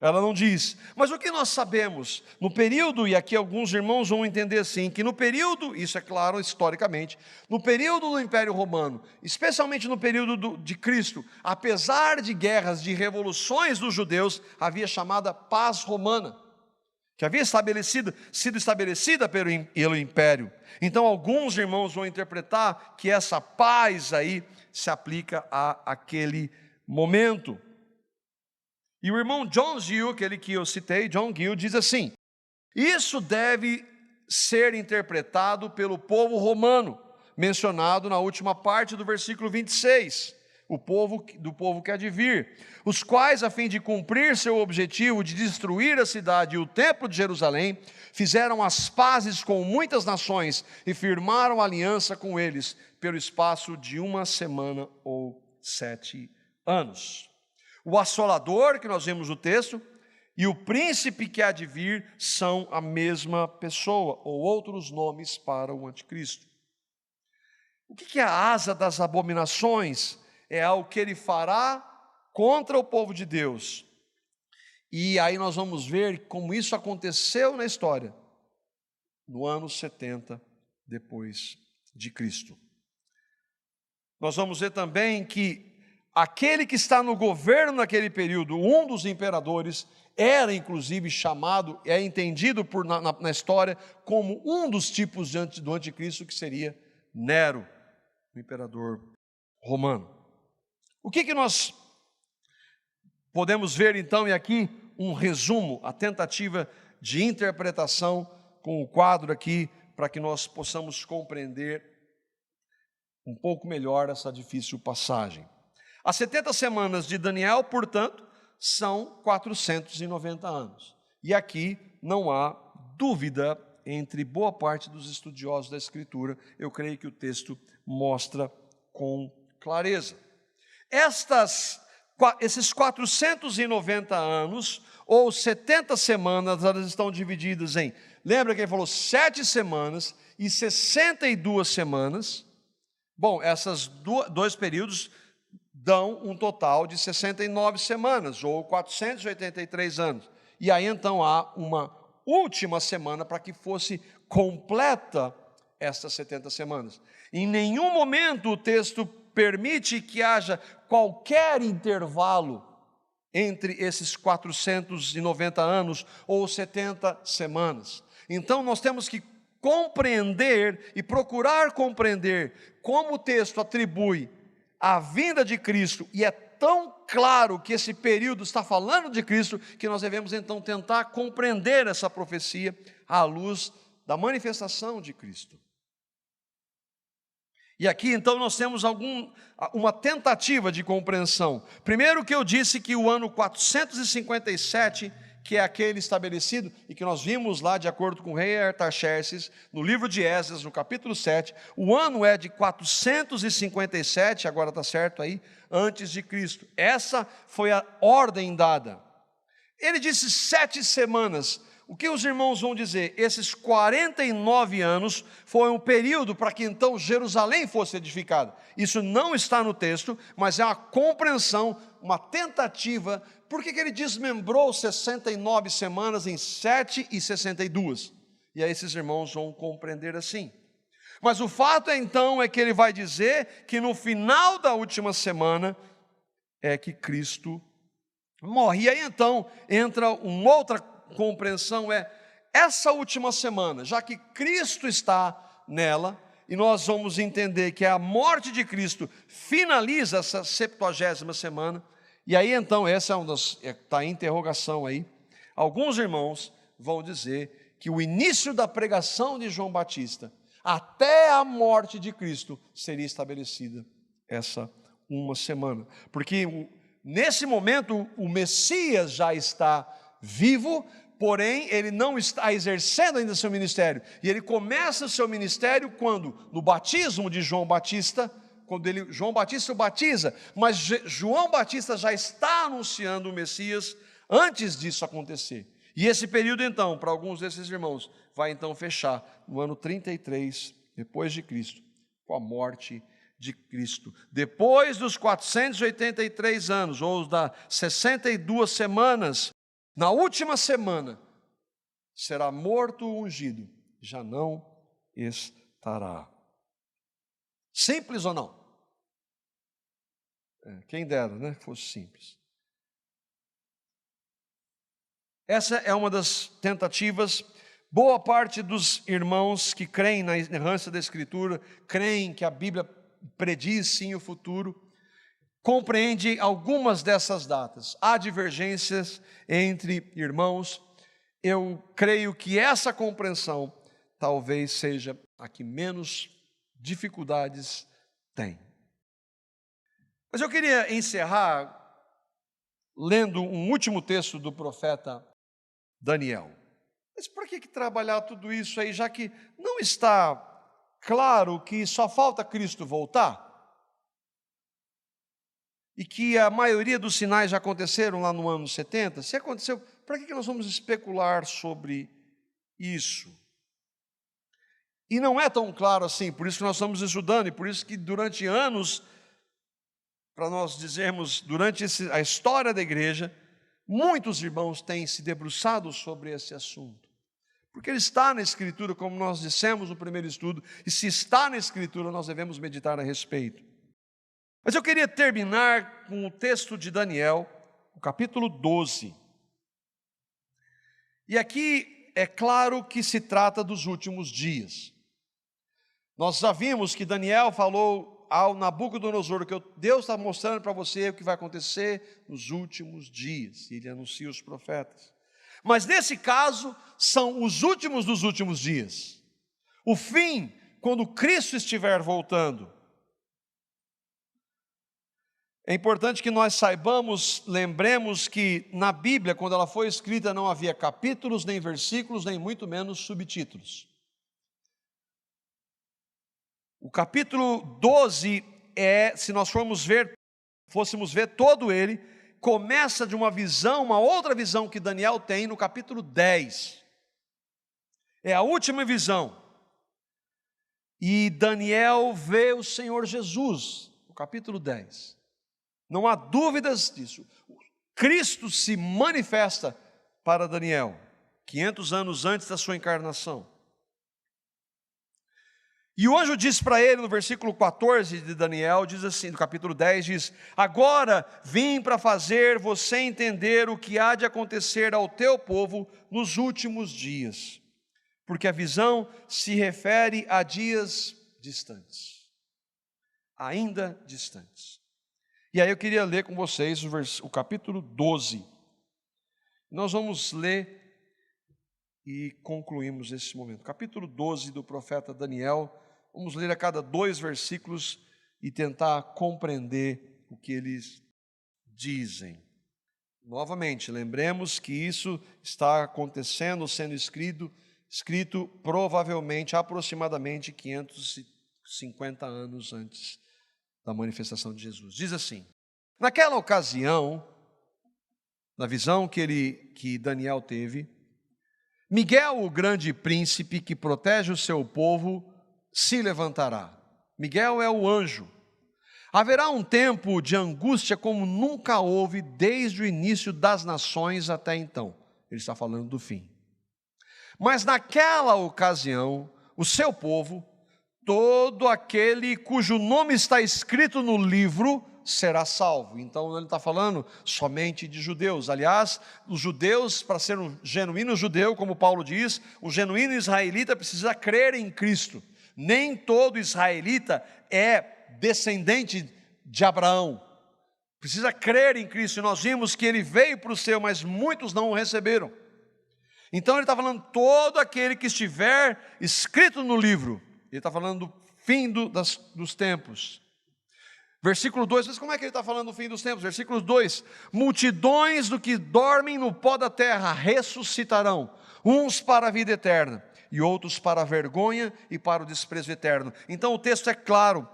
Ela não diz. Mas o que nós sabemos? No período, e aqui alguns irmãos vão entender assim, que no período, isso é claro historicamente, no período do Império Romano, especialmente no período de Cristo, apesar de guerras, de revoluções dos judeus, havia chamada paz romana, que havia sido estabelecida pelo Império. Então alguns irmãos vão interpretar que essa paz aí se aplica àquele momento. E o irmão John Gill, aquele que eu citei, John Gill, diz assim: isso deve ser interpretado pelo povo romano, mencionado na última parte do versículo 26, do povo que há de vir, os quais, a fim de cumprir seu objetivo de destruir a cidade e o templo de Jerusalém, fizeram as pazes com muitas nações e firmaram aliança com eles pelo espaço de uma semana ou 7 anos. O assolador, que nós vemos no texto, e o príncipe que há de vir são a mesma pessoa, ou outros nomes para o anticristo. O que é a asa das abominações? É algo que ele fará contra o povo de Deus. E aí nós vamos ver como isso aconteceu na história, no ano 70 depois de Cristo. Nós vamos ver também que aquele que está no governo naquele período, um dos imperadores, era inclusive chamado, é entendido na história como um dos tipos do anticristo, que seria Nero, o imperador romano. O que nós podemos ver então, e aqui um resumo, a tentativa de interpretação com o quadro aqui, para que nós possamos compreender um pouco melhor essa difícil passagem. As 70 semanas de Daniel, portanto, são 490 anos. E aqui não há dúvida entre boa parte dos estudiosos da Escritura. Eu creio que o texto mostra com clareza. Esses 490 anos, ou 70 semanas, elas estão divididas em, lembra que ele falou 7 semanas e 62 semanas. Bom, esses dois períodos dão um total de 69 semanas, ou 483 anos. E aí então há uma última semana para que fosse completa estas 70 semanas. Em nenhum momento o texto permite que haja qualquer intervalo entre esses 490 anos ou 70 semanas. Então nós temos que compreender e procurar compreender como o texto atribui a vinda de Cristo, e é tão claro que esse período está falando de Cristo, que nós devemos então tentar compreender essa profecia à luz da manifestação de Cristo. E aqui então nós temos uma tentativa de compreensão. Primeiro, que eu disse que o ano 457, que é aquele estabelecido, e que nós vimos lá de acordo com o rei Artaxerxes, no livro de Esdras, no capítulo 7, o ano é de 457, agora está certo aí, antes de Cristo. Essa foi a ordem dada. Ele disse 7 semanas. O que os irmãos vão dizer? Esses 49 anos foi um período para que então Jerusalém fosse edificada. Isso não está no texto, mas é uma compreensão, uma tentativa. Por que ele desmembrou 69 semanas em 7 e 62? E aí esses irmãos vão compreender assim. Mas o fato então é que ele vai dizer que no final da última semana é que Cristo morre. E aí então entra uma outra compreensão, essa última semana, já que Cristo está nela, e nós vamos entender que a morte de Cristo finaliza essa 70ª semana. E aí então, essa é uma das, está em interrogação aí. Alguns irmãos vão dizer que o início da pregação de João Batista, até a morte de Cristo, seria estabelecida essa uma semana. Porque nesse momento o Messias já está vivo, porém ele não está exercendo ainda seu ministério. E ele começa o seu ministério quando? No batismo de João Batista, quando João Batista o batiza, mas João Batista já está anunciando o Messias antes disso acontecer. E esse período então, para alguns desses irmãos, vai então fechar no ano 33 depois de Cristo, com a morte de Cristo. Depois dos 483 anos, ou das 62 semanas, na última semana, será morto o ungido, já não estará. Simples ou não? Quem dera, né, que fosse simples. Essa é uma das tentativas. Boa parte dos irmãos que creem na inerrância da Escritura, creem que a Bíblia prediz sim o futuro, compreende algumas dessas datas. Há divergências entre irmãos. Eu creio que essa compreensão talvez seja a que menos dificuldades tem. Mas eu queria encerrar lendo um último texto do profeta Daniel. Mas por que trabalhar tudo isso aí, já que não está claro que só falta Cristo voltar? E que a maioria dos sinais já aconteceram lá no ano 70? Se aconteceu, para que nós vamos especular sobre isso? E não é tão claro assim, por isso que nós estamos estudando, e por isso que durante anos, para nós dizermos, durante a história da igreja, muitos irmãos têm se debruçado sobre esse assunto. Porque ele está na Escritura, como nós dissemos no primeiro estudo, e se está na Escritura, nós devemos meditar a respeito. Mas eu queria terminar com o texto de Daniel, o capítulo 12. E aqui é claro que se trata dos últimos dias. Nós já vimos que Daniel falou ao Nabucodonosor que Deus está mostrando para você o que vai acontecer nos últimos dias. Ele anuncia os profetas. Mas nesse caso, são os últimos dos últimos dias. O fim, quando Cristo estiver voltando. É importante que nós saibamos, lembremos que na Bíblia, quando ela foi escrita, não havia capítulos, nem versículos, nem muito menos subtítulos. O capítulo 12 se nós fôssemos ver todo ele, começa de uma visão, uma outra visão que Daniel tem no capítulo 10. É a última visão. E Daniel vê o Senhor Jesus, no capítulo 10. Não há dúvidas disso. Cristo se manifesta para Daniel, 500 anos antes da sua encarnação. E o anjo diz para ele, no versículo 14 de Daniel, diz assim, no capítulo 10, diz: agora vim para fazer você entender o que há de acontecer ao teu povo nos últimos dias, porque a visão se refere a dias distantes, ainda distantes. E aí eu queria ler com vocês o capítulo 12. Nós vamos ler e concluímos esse momento. Capítulo 12 do profeta Daniel. Vamos ler a cada 2 versículos e tentar compreender o que eles dizem. Novamente, lembremos que isso está acontecendo, sendo escrito provavelmente, aproximadamente 550 anos antes da manifestação de Jesus. Diz assim: naquela ocasião, na visão que Daniel teve, Miguel, o grande príncipe que protege o seu povo, se levantará. Miguel é o anjo. Haverá um tempo de angústia como nunca houve desde o início das nações até então. Ele está falando do fim. Mas naquela ocasião, o seu povo, todo aquele cujo nome está escrito no livro, será salvo. Então ele está falando somente de judeus. Aliás, os judeus, para ser um genuíno judeu, como Paulo diz, o genuíno israelita precisa crer em Cristo. Nem todo israelita é descendente de Abraão. Precisa crer em Cristo. E nós vimos que ele veio para o seu, mas muitos não o receberam. Então ele está falando todo aquele que estiver escrito no livro. Ele está falando do fim dos tempos. Versículo 2, mas como é que ele está falando do fim dos tempos? Versículo 2, multidões do que dormem no pó da terra ressuscitarão, uns para a vida eterna, e outros para a vergonha e para o desprezo eterno. Então o texto é claro,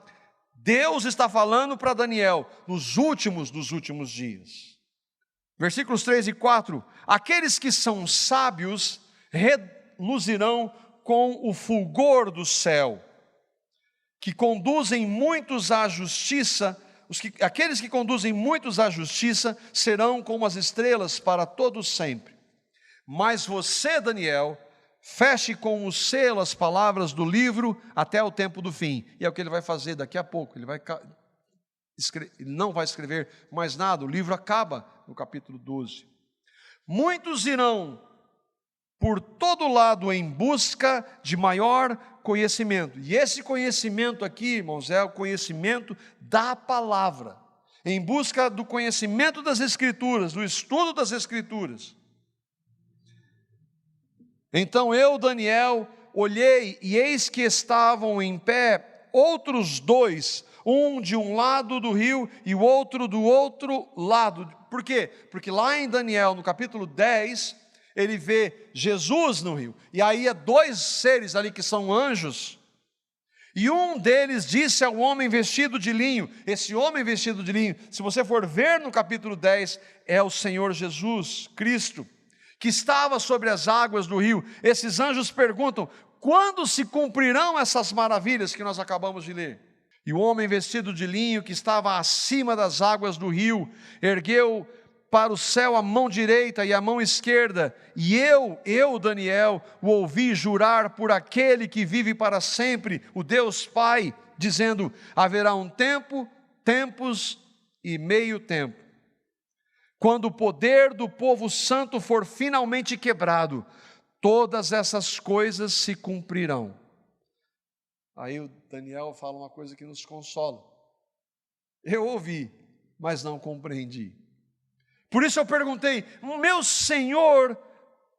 Deus está falando para Daniel, nos últimos dos últimos dias. Versículos 3 e 4, aqueles que são sábios reluzirão com o fulgor do céu, que conduzem muitos à justiça, aqueles que conduzem muitos à justiça serão como as estrelas para todos sempre. Mas você, Daniel, feche com o selo as palavras do livro até o tempo do fim. E é o que ele vai fazer daqui a pouco. Ele não vai escrever mais nada, o livro acaba no capítulo 12. Muitos irão por todo lado em busca de maior conhecimento. E esse conhecimento aqui, irmãos, é o conhecimento da palavra. Em busca do conhecimento das Escrituras, do estudo das Escrituras. Então eu, Daniel, olhei e eis que estavam em pé outros dois, um de um lado do rio e o outro do outro lado. Por quê? Porque lá em Daniel, no capítulo 10, ele vê Jesus no rio, e aí há dois seres ali que são anjos, e um deles disse ao homem vestido de linho, esse homem vestido de linho, se você for ver no capítulo 10, é o Senhor Jesus Cristo, que estava sobre as águas do rio. Esses anjos perguntam, quando se cumprirão essas maravilhas que nós acabamos de ler? E o homem vestido de linho, que estava acima das águas do rio, ergueu para o céu a mão direita e a mão esquerda, e eu, Daniel, o ouvi jurar por aquele que vive para sempre, o Deus Pai, dizendo, haverá um tempo, tempos e meio tempo, quando o poder do povo santo for finalmente quebrado, todas essas coisas se cumprirão. Aí o Daniel fala uma coisa que nos consola, eu ouvi, mas não compreendi. Por isso eu perguntei, meu Senhor,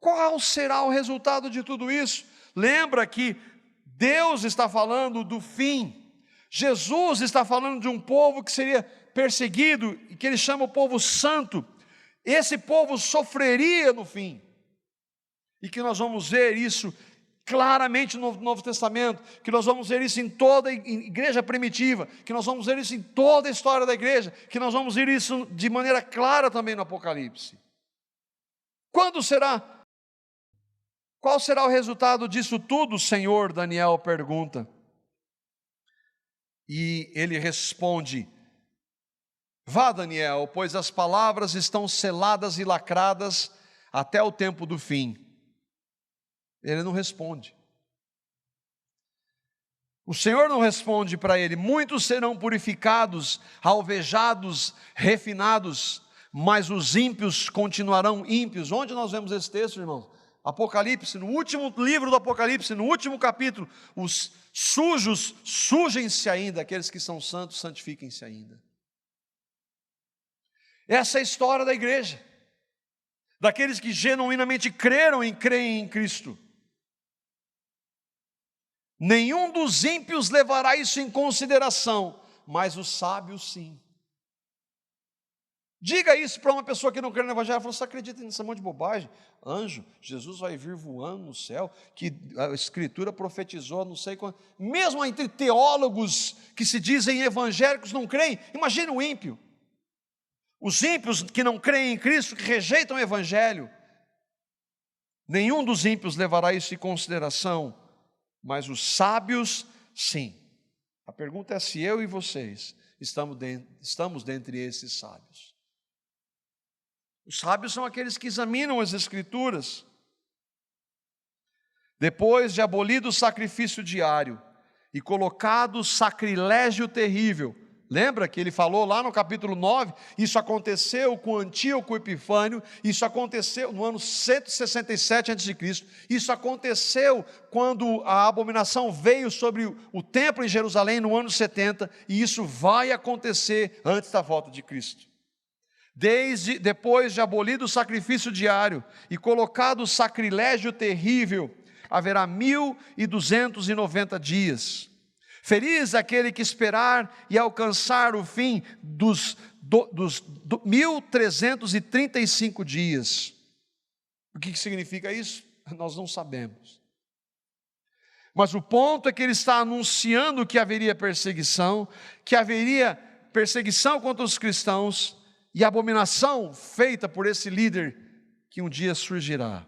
qual será o resultado de tudo isso? Lembra que Deus está falando do fim, Jesus está falando de um povo que seria perseguido, e que ele chama o povo santo, esse povo sofreria no fim, e que nós vamos ver isso claramente no Novo Testamento, que nós vamos ver isso em toda a igreja primitiva, que nós vamos ver isso em toda a história da igreja, que nós vamos ver isso de maneira clara também no Apocalipse. Quando será? Qual será o resultado disso tudo, Senhor? Daniel pergunta. E ele responde, vá, Daniel, pois as palavras estão seladas e lacradas até o tempo do fim. Ele não responde. O Senhor não responde para ele. Muitos serão purificados, alvejados, refinados, mas os ímpios continuarão ímpios. Onde nós vemos esse texto, irmãos? Apocalipse, no último livro do Apocalipse, no último capítulo, os sujos sujem-se ainda, aqueles que são santos santifiquem-se ainda. Essa é a história da igreja, daqueles que genuinamente creem em Cristo. Nenhum dos ímpios levará isso em consideração, mas os sábios sim. Diga isso para uma pessoa que não crê no Evangelho, você acredita nesse monte de bobagem? Anjo, Jesus vai vir voando no céu, que a Escritura profetizou, não sei quando. Mesmo entre teólogos que se dizem evangélicos não creem, imagine o ímpio. Os ímpios que não creem em Cristo, que rejeitam o Evangelho. Nenhum dos ímpios levará isso em consideração, mas os sábios, sim. A pergunta é se eu e vocês estamos dentre esses sábios. Os sábios são aqueles que examinam as Escrituras. Depois de abolido o sacrifício diário e colocado o sacrilégio terrível, lembra que ele falou lá no capítulo 9, isso aconteceu com Antíoco Epifânio, isso aconteceu no ano 167 a.C., isso aconteceu quando a abominação veio sobre o templo em Jerusalém no ano 70, e isso vai acontecer antes da volta de Cristo. Depois de abolido o sacrifício diário e colocado o sacrilégio terrível, haverá 1290 dias. Feliz aquele que esperar e alcançar o fim dos 1335 dias. O que significa isso? Nós não sabemos. Mas o ponto é que ele está anunciando que haveria perseguição contra os cristãos e abominação feita por esse líder que um dia surgirá.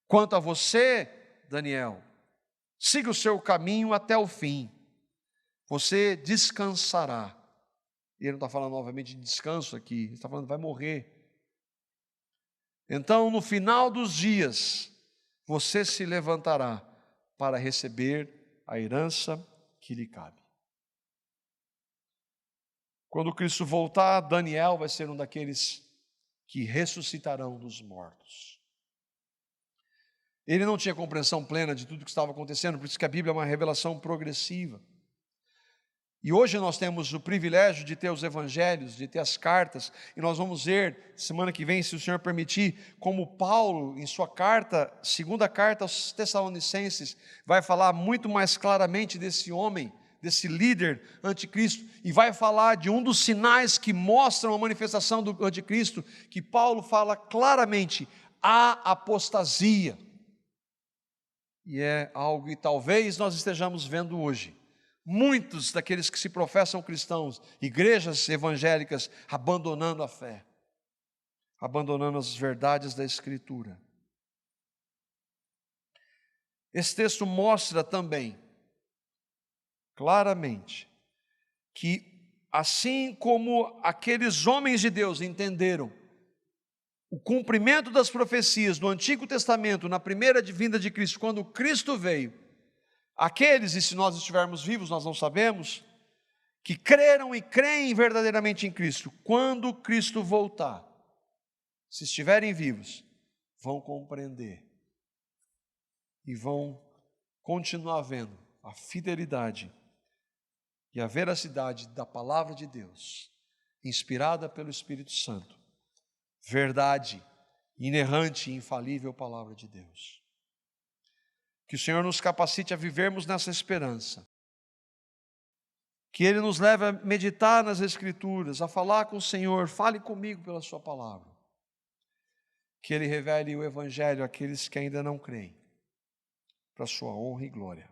Quanto a você, Daniel, siga o seu caminho até o fim. Você descansará. E ele não está falando novamente de descanso aqui, ele está falando que vai morrer. Então, no final dos dias, você se levantará para receber a herança que lhe cabe. Quando Cristo voltar, Daniel vai ser um daqueles que ressuscitarão dos mortos. Ele não tinha compreensão plena de tudo que estava acontecendo, por isso que a Bíblia é uma revelação progressiva. E hoje nós temos o privilégio de ter os evangelhos, de ter as cartas, e nós vamos ver, semana que vem, se o Senhor permitir, como Paulo, em sua carta, segunda carta aos Tessalonicenses, vai falar muito mais claramente desse homem, desse líder anticristo, e vai falar de um dos sinais que mostram a manifestação do anticristo, que Paulo fala claramente, a apostasia. E é algo que talvez nós estejamos vendo hoje. Muitos daqueles que se professam cristãos, igrejas evangélicas, abandonando a fé, abandonando as verdades da Escritura. Esse texto mostra também, claramente, que assim como aqueles homens de Deus entenderam o cumprimento das profecias do Antigo Testamento na primeira vinda de Cristo, quando Cristo veio, aqueles, e se nós estivermos vivos, nós não sabemos, que creram e creem verdadeiramente em Cristo, quando Cristo voltar, se estiverem vivos, vão compreender e vão continuar vendo a fidelidade e a veracidade da palavra de Deus, inspirada pelo Espírito Santo, verdade, inerrante e infalível palavra de Deus. Que o Senhor nos capacite a vivermos nessa esperança. Que Ele nos leve a meditar nas Escrituras, a falar com o Senhor, fale comigo pela sua palavra. Que Ele revele o Evangelho àqueles que ainda não creem, para a sua honra e glória.